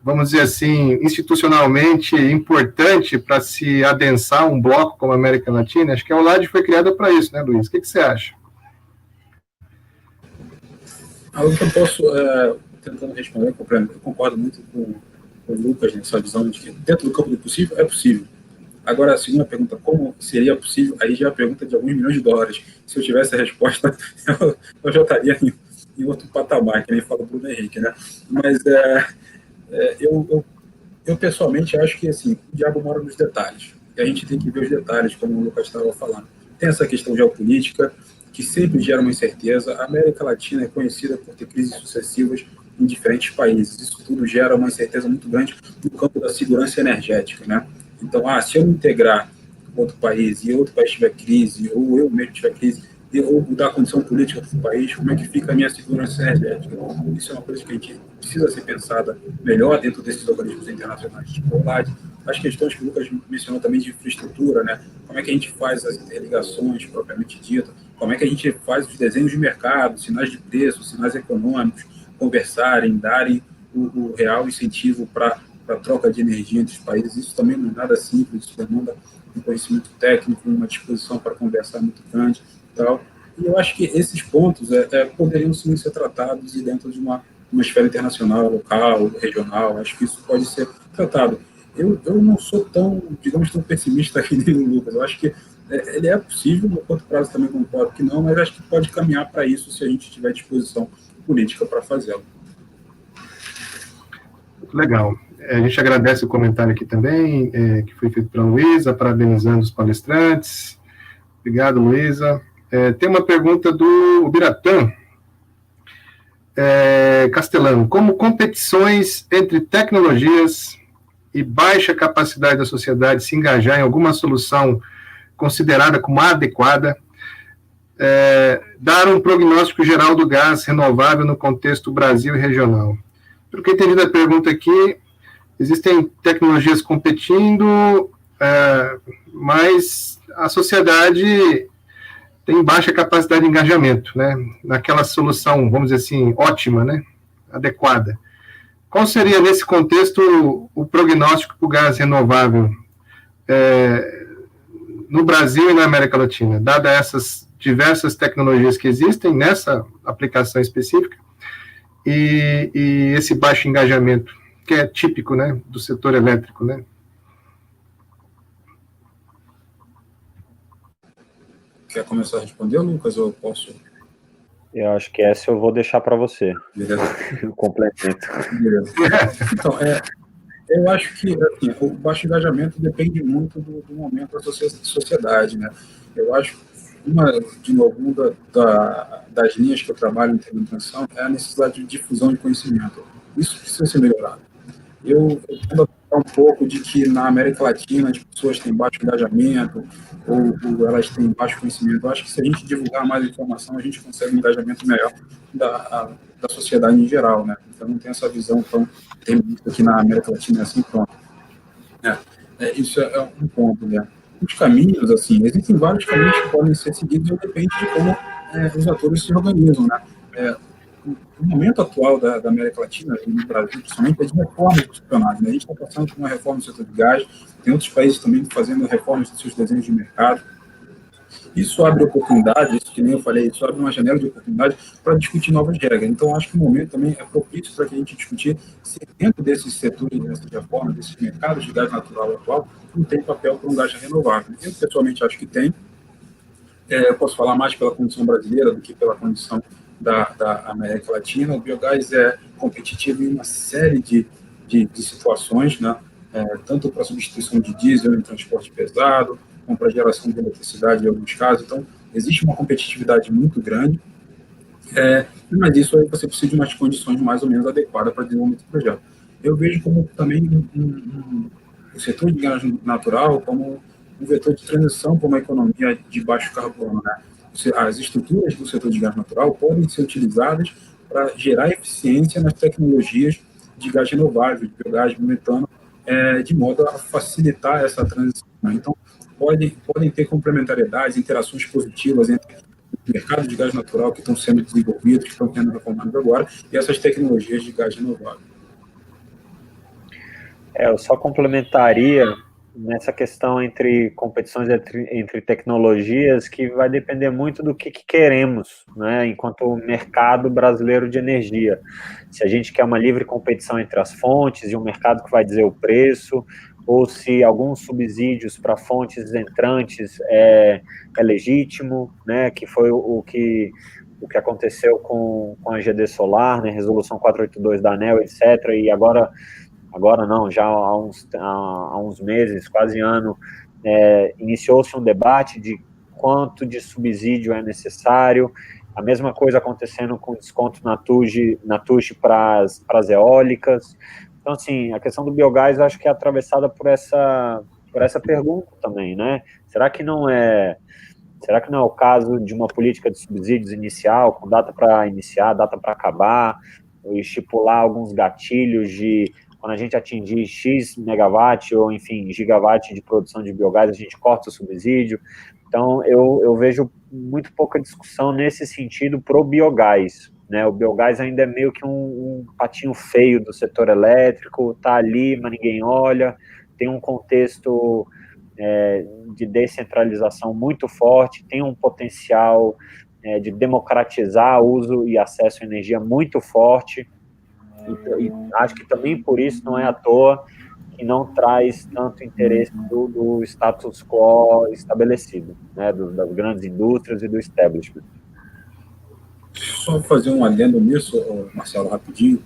vamos dizer assim, institucionalmente importante para se adensar um bloco como a América Latina. Acho que a OLAD foi criada para isso, né, Luiz? O que você acha? Algo que eu posso, tentando responder, eu concordo muito com o Lucas nessa visão de que dentro do campo do possível, é possível. Agora, a segunda pergunta, como seria possível? Aí já é a pergunta de alguns milhões de dólares. Se eu tivesse a resposta, eu já estaria em outro patamar, que nem fala o Bruno Henrique, né? Mas eu pessoalmente acho que, assim, o diabo mora nos detalhes. E a gente tem que ver os detalhes, como o Lucas estava falando. Tem essa questão geopolítica, que sempre gera uma incerteza. A América Latina é conhecida por ter crises sucessivas em diferentes países. Isso tudo gera uma incerteza muito grande no campo da segurança energética, né? Então, se eu me integrar com outro país e outro país tiver crise, ou eu mesmo tiver crise, ou mudar a condição política do país, como é que fica a minha segurança energética? Isso é uma coisa que a gente precisa ser pensada melhor dentro desses organismos internacionais. Tipo, as questões que o Lucas mencionou também de infraestrutura, né? Como é que a gente faz as interligações propriamente dita? Como é que a gente faz os desenhos de mercado, sinais de preço, sinais econômicos, conversarem, darem o real incentivo para a troca de energia entre os países? Isso também não é nada simples, isso demanda um conhecimento técnico, uma disposição para conversar muito grande e tal. E eu acho que esses pontos poderiam sim ser tratados e dentro de uma esfera internacional, local, regional. Acho que isso pode ser tratado. Eu não sou tão, digamos, tão pessimista aqui nem o Lucas. Eu acho que ele é possível, no curto prazo também concordo que não, mas acho que pode caminhar para isso se a gente tiver disposição política para fazê-lo. Legal. A gente agradece o comentário aqui também, que foi feito pela Luísa, parabenizando os palestrantes. Obrigado, Luísa. Tem uma pergunta do Biratã Castelano. Como competições entre tecnologias e baixa capacidade da sociedade se engajar em alguma solução considerada como adequada, dar um prognóstico geral do gás renovável no contexto Brasil e regional? Pelo que eu entendi da pergunta aqui, existem tecnologias competindo, mas a sociedade tem baixa capacidade de engajamento, né, naquela solução, vamos dizer assim, ótima, né, adequada. Qual seria, nesse contexto, o prognóstico para o gás renovável no Brasil e na América Latina, dadas essas diversas tecnologias que existem nessa aplicação específica e esse baixo engajamento, que é típico, né, do setor elétrico, né? Quer começar a responder, Lucas, ou eu posso? Eu acho que essa eu vou deixar para você. Beleza. O complemento. Beleza. Então, eu acho que assim, o baixo engajamento depende muito do momento da sociedade, né? Eu acho que, uma das linhas que eu trabalho em intervenção é a necessidade de difusão de conhecimento. Isso precisa ser melhorado. Eu tendo a pensar um pouco de que na América Latina as pessoas têm baixo engajamento ou elas têm baixo conhecimento. Eu acho que se a gente divulgar mais informação, a gente consegue um engajamento melhor da sociedade em geral, né? Então, não tem essa visão tão tem aqui na América Latina assim, pronto. Isso é um ponto, né? Os caminhos, assim, existem vários caminhos que podem ser seguidos, depende de como os atores se organizam, né? O momento atual da América Latina e no Brasil, principalmente, é de reformas institucionais, né? A gente está passando por uma reforma no setor de gás, tem outros países também fazendo reformas dos seus desenhos de mercado, Isso abre oportunidade, isso que nem eu falei, isso abre uma janela de oportunidade para discutir novas regras. Então, acho que o momento também é propício para que a gente discutir se dentro desses setores, dessas reformas, desses mercados de gás natural atual, não tem papel para um gás renovável. Eu, pessoalmente, acho que tem. Eu posso falar mais pela condição brasileira do que pela condição da América Latina. O biogás é competitivo em uma série de situações, né? Tanto para substituição de diesel em transporte pesado, como para geração de eletricidade em alguns casos. Então, existe uma competitividade muito grande, mas isso aí você precisa de umas condições mais ou menos adequadas para desenvolvimento do projeto. Eu vejo como também o setor de gás natural como um vetor de transição para uma economia de baixo carbono, né? As estruturas do setor de gás natural podem ser utilizadas para gerar eficiência nas tecnologias de gás renovável, de biogás, metano, de modo a facilitar essa transição. Né? Então, podem ter complementariedades, interações positivas entre o mercado de gás natural que estão sendo desenvolvidos, que estão sendo reformados agora, e essas tecnologias de gás renovável. Eu só complementaria nessa questão entre competições entre tecnologias, que vai depender muito do que queremos, né, enquanto mercado brasileiro de energia. Se a gente quer uma livre competição entre as fontes e um mercado que vai dizer o preço, ou se alguns subsídios para fontes entrantes é legítimo, né, que foi o que aconteceu com a GD Solar, né, resolução 482 da ANEEL, etc., e agora não, já há uns meses, quase ano, iniciou-se um debate de quanto de subsídio é necessário, a mesma coisa acontecendo com desconto na TUJ para as eólicas. Então, assim, a questão do biogás eu acho que é atravessada por essa pergunta também, né? Será que não é o caso de uma política de subsídios inicial, com data para iniciar, data para acabar, ou estipular alguns gatilhos de quando a gente atingir X megawatt ou, enfim, gigawatt de produção de biogás, a gente corta o subsídio. Então, eu vejo muito pouca discussão nesse sentido para o biogás, né? O biogás ainda é meio que um patinho feio do setor elétrico, está ali, mas ninguém olha, tem um contexto de descentralização muito forte, tem um potencial de democratizar uso e acesso à energia muito forte, e acho que também por isso não é à toa que não traz tanto interesse do status quo estabelecido, né, das grandes indústrias e do establishment. Só fazer um adendo nisso, Marcelo, rapidinho,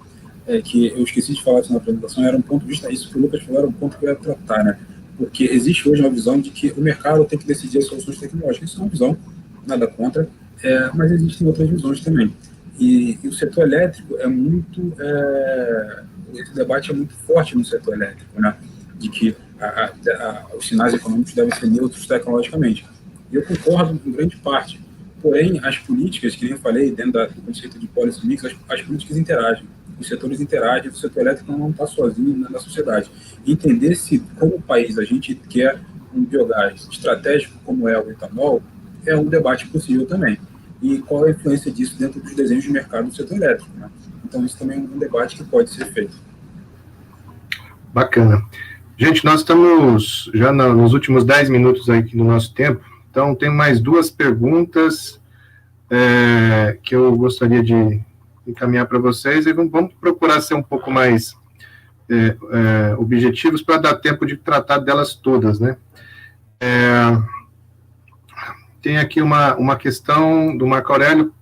que eu esqueci de falar isso na apresentação, era um ponto de vista, isso que o Lucas falou era um ponto que eu ia tratar, né? Porque existe hoje uma visão de que o mercado tem que decidir as soluções tecnológicas. Isso é uma visão, nada contra, mas existem outras visões também. E o setor elétrico é muito... esse debate é muito forte no setor elétrico, né? De que os sinais econômicos devem ser neutros tecnologicamente. E eu concordo em grande parte. Porém, as políticas, que nem eu falei, dentro do conceito de policy mix, as políticas interagem. Os setores interagem, o setor elétrico não está sozinho na sociedade. Entender se, como país, a gente quer um biogás estratégico como é o etanol, é um debate possível também. E qual a influência disso dentro dos desenhos de mercado do setor elétrico, né? Então, isso também é um debate que pode ser feito. Bacana. Gente, nós estamos já nos últimos 10 minutos aqui do nosso tempo, então tem mais duas perguntas que eu gostaria de encaminhar para vocês, e vamos procurar ser um pouco mais objetivos para dar tempo de tratar delas todas, né? Tem aqui uma questão do Marco Aurélio.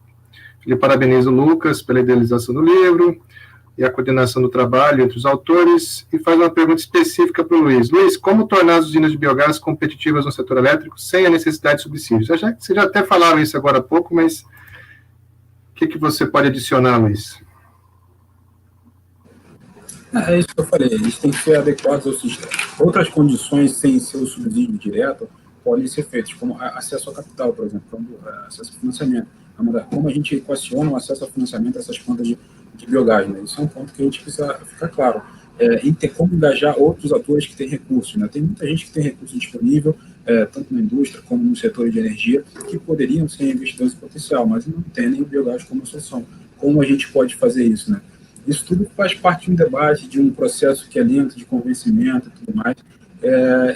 Ele parabeniza o Lucas pela idealização do livro e a coordenação do trabalho entre os autores, e faz uma pergunta específica para o Luiz. Luiz, como tornar as usinas de biogás competitivas no setor elétrico sem a necessidade de subsídios? Vocês já até falaram isso agora há pouco, mas o que você pode adicionar, Luiz? É isso que eu falei, eles têm que ser adequados ao sistema. Outras condições sem ser o subsídio direto podem ser feitas, como acesso ao capital, por exemplo, acesso ao financiamento. Como a gente equaciona o acesso ao financiamento dessas plantas de biogás, né? Isso é um ponto que a gente precisa ficar claro. E ter como engajar outros atores que têm recursos, né? Tem muita gente que tem recurso disponível, tanto na indústria como no setor de energia, que poderiam ser investidores em potencial, mas não entendem o biogás como solução. Como a gente pode fazer isso, né? Isso tudo faz parte de um debate, de um processo que é lento, de convencimento e tudo mais.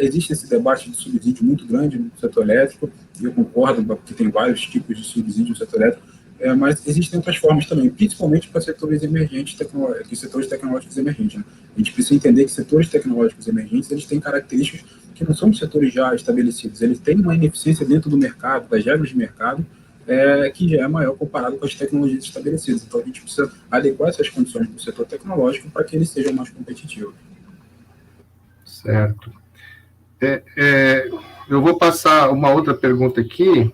Existe esse debate de subsídio muito grande no setor elétrico, e eu concordo que tem vários tipos de subsídio no setor elétrico, mas existem outras formas também, principalmente para setores emergentes, setores tecnológicos emergentes. Né? A gente precisa entender que setores tecnológicos emergentes, eles têm características que não são de setores já estabelecidos, eles têm uma ineficiência dentro do mercado, das regras de mercado, que já é maior comparado com as tecnologias estabelecidas. Então, a gente precisa adequar essas condições do setor tecnológico para que eles sejam mais competitivos. Certo. Eu vou passar uma outra pergunta aqui,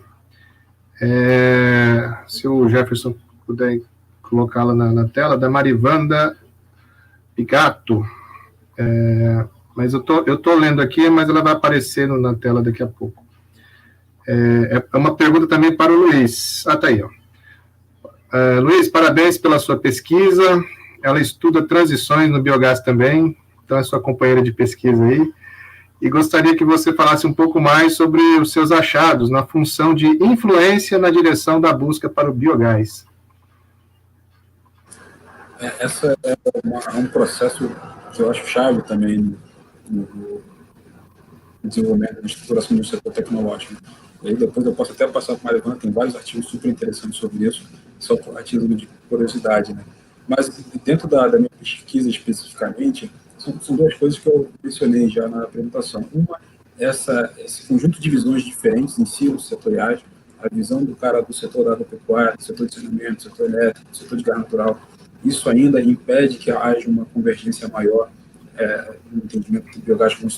se o Jefferson puder colocá-la na tela, da Marivanda Pigato. Mas eu tô lendo aqui, mas ela vai aparecer na tela daqui a pouco. É uma pergunta também para o Luiz. Tá aí, ó. Luiz, parabéns pela sua pesquisa. Ela estuda transições no biogás também, então é sua companheira de pesquisa aí. E gostaria que você falasse um pouco mais sobre os seus achados na função de influência na direção da busca para o biogás. Essa é um processo que eu acho chave também no desenvolvimento, na estruturação do setor tecnológico. E aí depois eu posso até passar para a Marivanda, tem vários artigos super interessantes sobre isso, só por título de curiosidade, né? Mas dentro da minha pesquisa especificamente, são duas coisas que eu mencionei já na apresentação. Uma, esse conjunto de visões diferentes em si, os setoriais, a visão do cara do setor agropecuário, do setor de saneamento, do setor elétrico, do setor de gás natural, isso ainda impede que haja uma convergência maior no entendimento do biogás como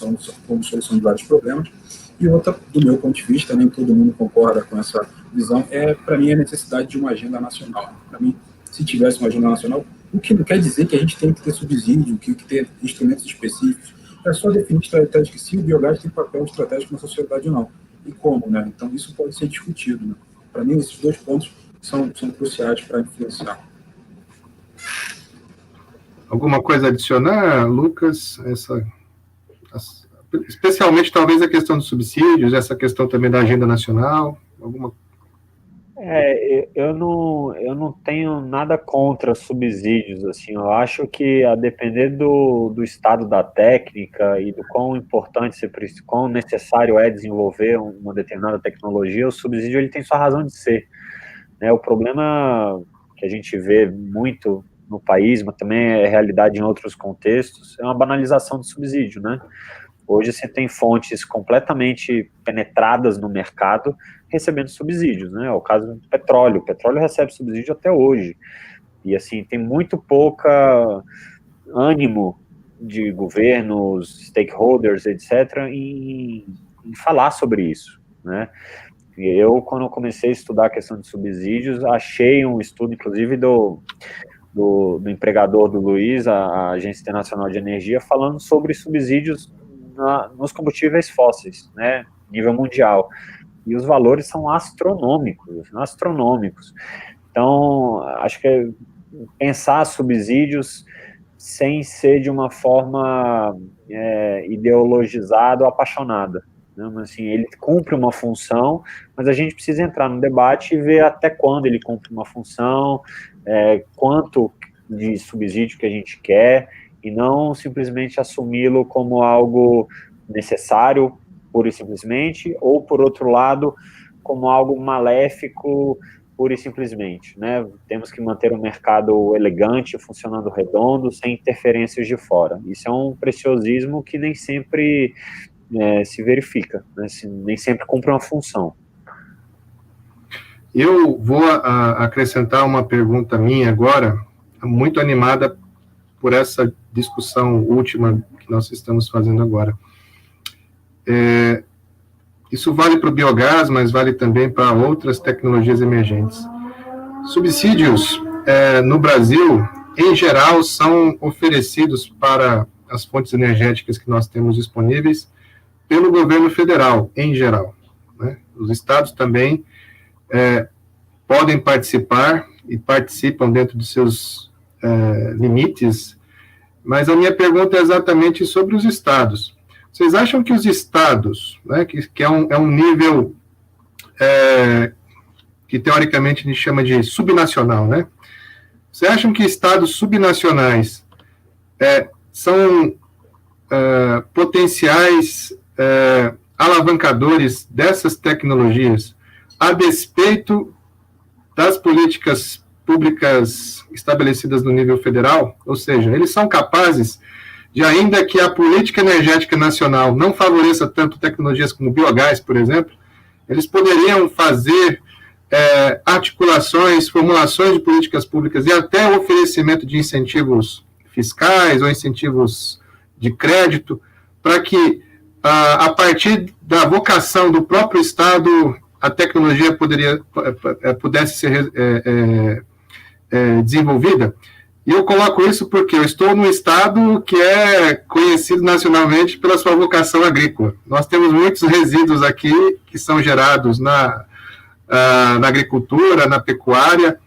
solução de vários problemas. E outra, do meu ponto de vista, nem todo mundo concorda com essa visão, para mim, a necessidade de uma agenda nacional. Para mim, se tivesse uma agenda nacional, o que não quer dizer que a gente tem que ter subsídio, que ter instrumentos específicos, é só definir estratégico se o biogás tem papel estratégico na sociedade ou não. E como, né? Então, isso pode ser discutido. Né? Para mim, esses dois pontos são cruciais para influenciar. Alguma coisa a adicionar, Lucas? Especialmente, talvez, a questão dos subsídios, essa questão também da agenda nacional, alguma... Eu não tenho nada contra subsídios, assim, eu acho que a depender do estado da técnica e do quão importante, quão necessário é desenvolver uma determinada tecnologia, o subsídio ele tem sua razão de ser, né? O problema que a gente vê muito no país, mas também é realidade em outros contextos, é uma banalização do subsídio, né? Hoje você tem fontes completamente penetradas no mercado recebendo subsídios, né? É o caso do petróleo. O petróleo recebe subsídio até hoje. E, assim, tem muito pouca ânimo de governos, stakeholders, etc., em falar sobre isso, né? Eu, quando eu comecei a estudar a questão de subsídios, achei um estudo, inclusive, do empregador do Luiz, a Agência Internacional de Energia, falando sobre subsídios nos combustíveis fósseis, né, nível mundial, e os valores são astronômicos. Então, acho que pensar subsídios sem ser de uma forma ideologizada ou apaixonada, né? Mas, assim, ele cumpre uma função, mas a gente precisa entrar no debate e ver até quando ele cumpre uma função, quanto de subsídio que a gente quer, e não simplesmente assumi-lo como algo necessário, pura e simplesmente, ou, por outro lado, como algo maléfico, pura e simplesmente, né? Temos que manter o mercado elegante, funcionando redondo, sem interferências de fora. Isso é um preciosismo que nem sempre se verifica, né? Nem sempre cumpre uma função. Eu vou acrescentar uma pergunta minha agora, muito animada por essa discussão última que nós estamos fazendo agora. Isso vale para o biogás, mas vale também para outras tecnologias emergentes. Subsídios, no Brasil, em geral, são oferecidos para as fontes energéticas que nós temos disponíveis pelo governo federal, em geral, né? Os estados também podem participar e participam dentro de seus limites, mas a minha pergunta é exatamente sobre os estados. Vocês acham que os estados, né, que é um nível que teoricamente a gente chama de subnacional, né? Vocês acham que estados subnacionais são potenciais alavancadores dessas tecnologias a despeito das políticas públicas estabelecidas no nível federal? Ou seja, eles são capazes de, ainda que a política energética nacional não favoreça tanto tecnologias como biogás, por exemplo, eles poderiam fazer articulações, formulações de políticas públicas e até o oferecimento de incentivos fiscais ou incentivos de crédito para que, a partir da vocação do próprio Estado, a tecnologia pudesse ser desenvolvida. E eu coloco isso porque eu estou num estado que é conhecido nacionalmente pela sua vocação agrícola. Nós temos muitos resíduos aqui que são gerados na agricultura, na pecuária,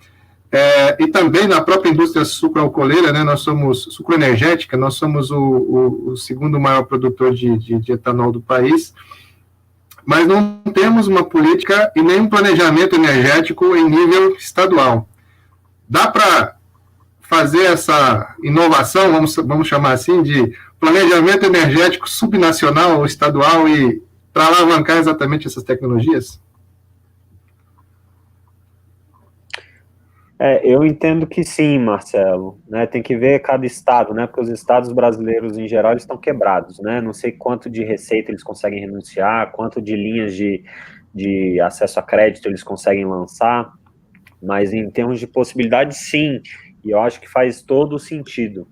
e também na própria indústria sucroalcooleira, né? Nós somos sucroenergética, nós somos o segundo maior produtor de etanol do país, mas não temos uma política e nem um planejamento energético em nível estadual. Dá para fazer essa inovação, vamos chamar assim, de planejamento energético subnacional ou estadual e para alavancar exatamente essas tecnologias? Eu entendo que sim, Marcelo, né? Tem que ver cada estado, né? Porque os estados brasileiros, em geral, eles estão quebrados, né? Não sei quanto de receita eles conseguem renunciar, quanto de linhas de acesso a crédito eles conseguem lançar, mas em termos de possibilidade, sim, e eu acho que faz todo o sentido,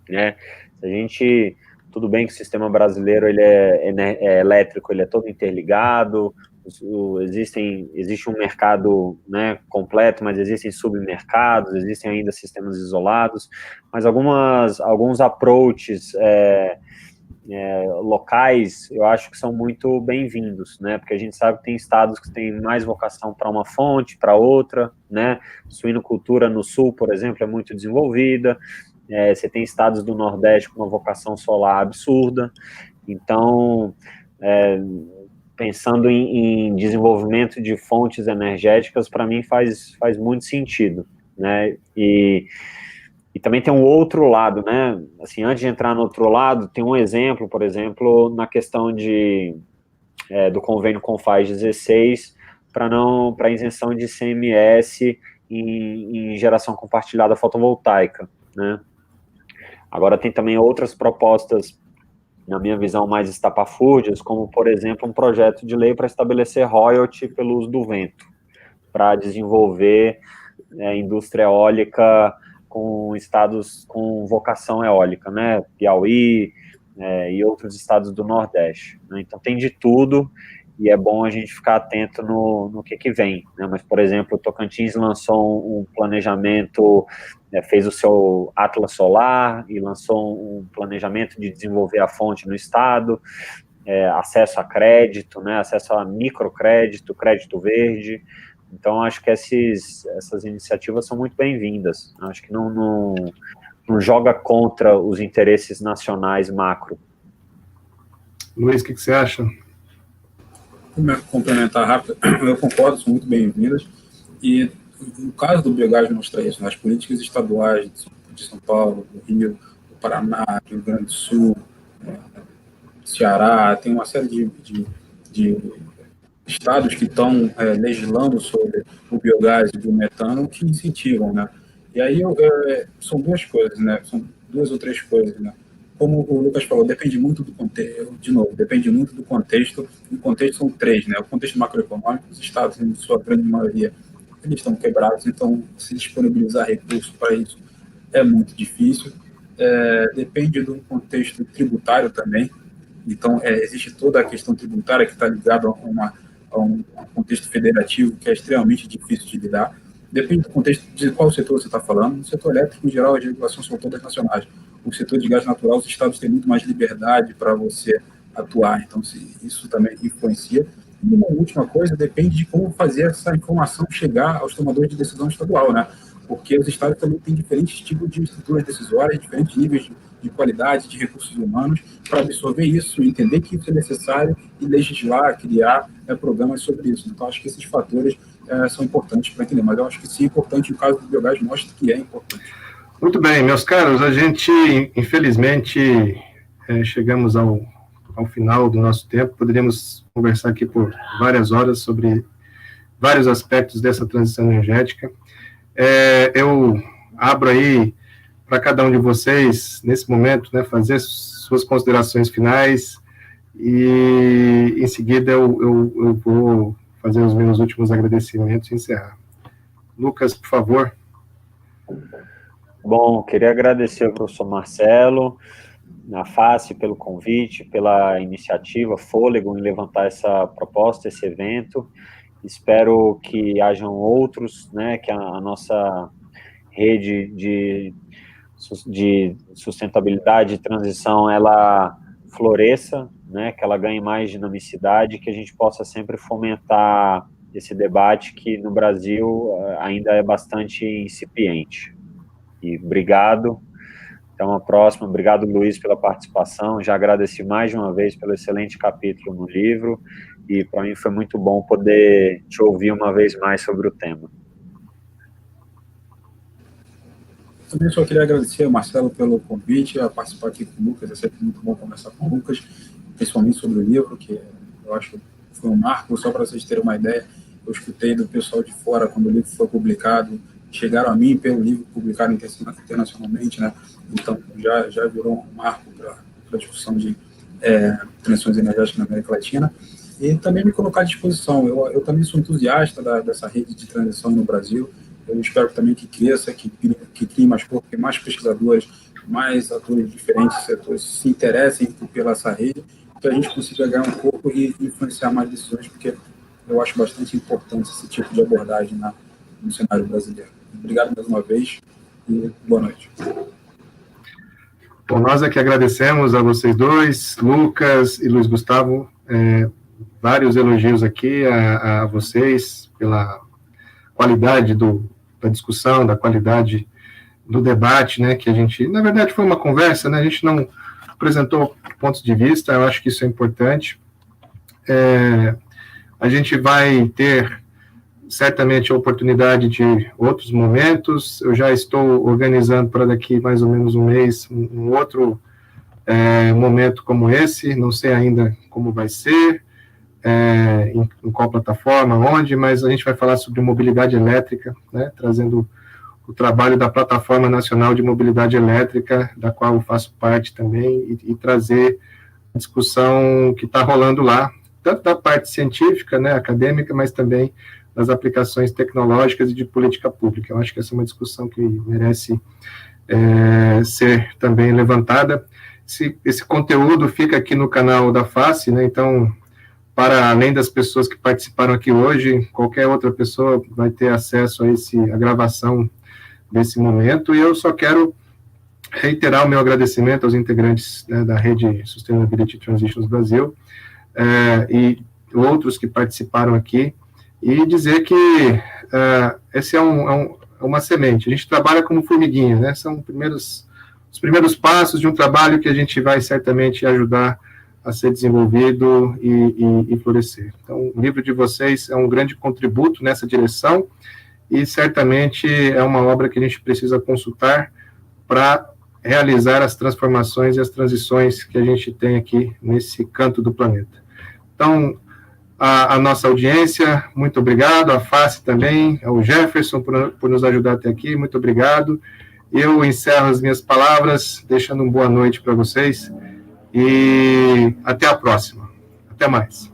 né? Se a gente, tudo bem que o sistema brasileiro, ele é elétrico, ele é todo interligado, existe um mercado, né, completo, mas existem submercados, existem ainda sistemas isolados, mas alguns approaches locais, eu acho que são muito bem-vindos, né, porque a gente sabe que tem estados que têm mais vocação para uma fonte, para outra, né, suinocultura no sul, por exemplo, é muito desenvolvida, você tem estados do Nordeste com uma vocação solar absurda, então, pensando em desenvolvimento de fontes energéticas, para mim faz muito sentido, né, e também tem um outro lado, né, assim, antes de entrar no outro lado, tem um exemplo, por exemplo, na questão do convênio com FAS 16, para isenção de ICMS em geração compartilhada fotovoltaica, né. Agora tem também outras propostas, na minha visão, mais estapafúrdias, como, por exemplo, um projeto de lei para estabelecer royalty pelo uso do vento, para desenvolver indústria eólica com estados com vocação eólica, né, Piauí e outros estados do Nordeste, né? Então tem de tudo, e é bom a gente ficar atento no que vem, né? Mas, por exemplo, o Tocantins lançou um planejamento, fez o seu Atlas Solar e lançou um planejamento de desenvolver a fonte no estado, acesso a crédito, né, acesso a microcrédito, crédito verde. Então, acho que essas iniciativas são muito bem-vindas. Acho que não joga contra os interesses nacionais macro. Luiz, o que você acha? Complementar rápido, eu concordo, são muito bem-vindas. E o caso do biogás mostra isso, nas políticas estaduais de São Paulo, do Rio, do Paraná, do Rio Grande do Sul, Ceará, tem uma série de estados que estão legislando sobre o biogás e o metano que incentivam, né? E aí são duas coisas, né? São duas ou três coisas, né? Como o Lucas falou, depende muito do contexto, de novo, depende muito do contexto, e o contexto são três, né? O contexto macroeconômico, os estados, em sua grande maioria, eles estão quebrados, então se disponibilizar recursos para isso é muito difícil. Depende do contexto tributário também, então existe toda a questão tributária que está ligada a um contexto federativo que é extremamente difícil de lidar. Depende do contexto de qual setor você está falando. No setor elétrico, em geral, as regulações são todas nacionais. O setor de gás natural, os estados têm muito mais liberdade para você atuar, então isso também influencia. E uma última coisa, depende de como fazer essa informação chegar aos tomadores de decisão estadual, né? Porque os estados também têm diferentes tipos de estruturas decisórias, diferentes níveis de qualidade, de recursos humanos, para absorver isso, entender que isso é necessário e legislar, criar programas sobre isso. Então, acho que esses fatores são importantes para entender, mas eu acho que sim, é importante, o caso do biogás mostra que é importante. Muito bem, meus caros, a gente, infelizmente, chegamos ao final do nosso tempo. Poderíamos conversar aqui por várias horas sobre vários aspectos dessa transição energética. Eu abro aí para cada um de vocês, nesse momento, né, fazer suas considerações finais, e em seguida eu vou fazer os meus últimos agradecimentos e encerrar. Lucas, por favor. Bom, queria agradecer ao professor Marcelo, na FACE, pelo convite, pela iniciativa, fôlego em levantar essa proposta, esse evento. Espero que hajam outros, né, que a nossa rede de sustentabilidade e transição, ela floresça, né, que ela ganhe mais dinamicidade, que a gente possa sempre fomentar esse debate que no Brasil ainda é bastante incipiente. E obrigado, até uma próxima. Obrigado, Luiz, pela participação. Já agradeci mais de uma vez pelo excelente capítulo no livro, e para mim foi muito bom poder te ouvir uma vez mais sobre o tema. Também só queria agradecer ao Marcelo pelo convite, a participar aqui com o Lucas. É sempre muito bom conversar com o Lucas, principalmente sobre o livro, que eu acho que foi um marco. Só para vocês terem uma ideia, eu escutei do pessoal de fora, quando o livro foi publicado, chegaram a mim pelo livro publicado internacionalmente, né? Então já virou um marco para a discussão de transições energéticas na América Latina. E também me colocar à disposição. Eu também sou entusiasta dessa rede de transição no Brasil. Eu espero também que cresça, que crie mais corpo, que mais pesquisadores, mais atores de diferentes setores se interessem pela essa rede, que a gente consiga ganhar um corpo e influenciar mais decisões, porque eu acho bastante importante esse tipo de abordagem no cenário brasileiro. Obrigado mais uma vez e boa noite. Bom, nós aqui agradecemos a vocês dois, Lucas e Luiz Gustavo, vários elogios aqui a vocês pela qualidade da discussão, da qualidade do debate, né, que a gente, na verdade, foi uma conversa, né, a gente não apresentou pontos de vista, eu acho que isso é importante. A gente vai ter, certamente, a oportunidade de outros momentos. Eu já estou organizando para daqui mais ou menos um mês um outro momento como esse, não sei ainda como vai ser, em qual plataforma, onde, mas a gente vai falar sobre mobilidade elétrica, né, trazendo o trabalho da Plataforma Nacional de Mobilidade Elétrica, da qual eu faço parte também, e trazer a discussão que está rolando lá, tanto da parte científica, né, acadêmica, mas também das aplicações tecnológicas e de política pública. Eu acho que essa é uma discussão que merece ser também levantada. Esse conteúdo fica aqui no canal da FACE, né, então, para além das pessoas que participaram aqui hoje, qualquer outra pessoa vai ter acesso a gravação desse momento, e eu só quero reiterar o meu agradecimento aos integrantes, né, da Rede Sustainability Transitions Brasil, e outros que participaram aqui, e dizer que esse é uma semente. A gente trabalha como formiguinha, né, são os primeiros passos de um trabalho que a gente vai certamente ajudar a ser desenvolvido e florescer. Então, o livro de vocês é um grande contributo nessa direção, e certamente é uma obra que a gente precisa consultar para realizar as transformações e as transições que a gente tem aqui nesse canto do planeta. Então, a nossa audiência, muito obrigado, a FACE também, ao Jefferson por nos ajudar até aqui, muito obrigado. Eu encerro as minhas palavras, deixando uma boa noite para vocês, e até a próxima. Até mais.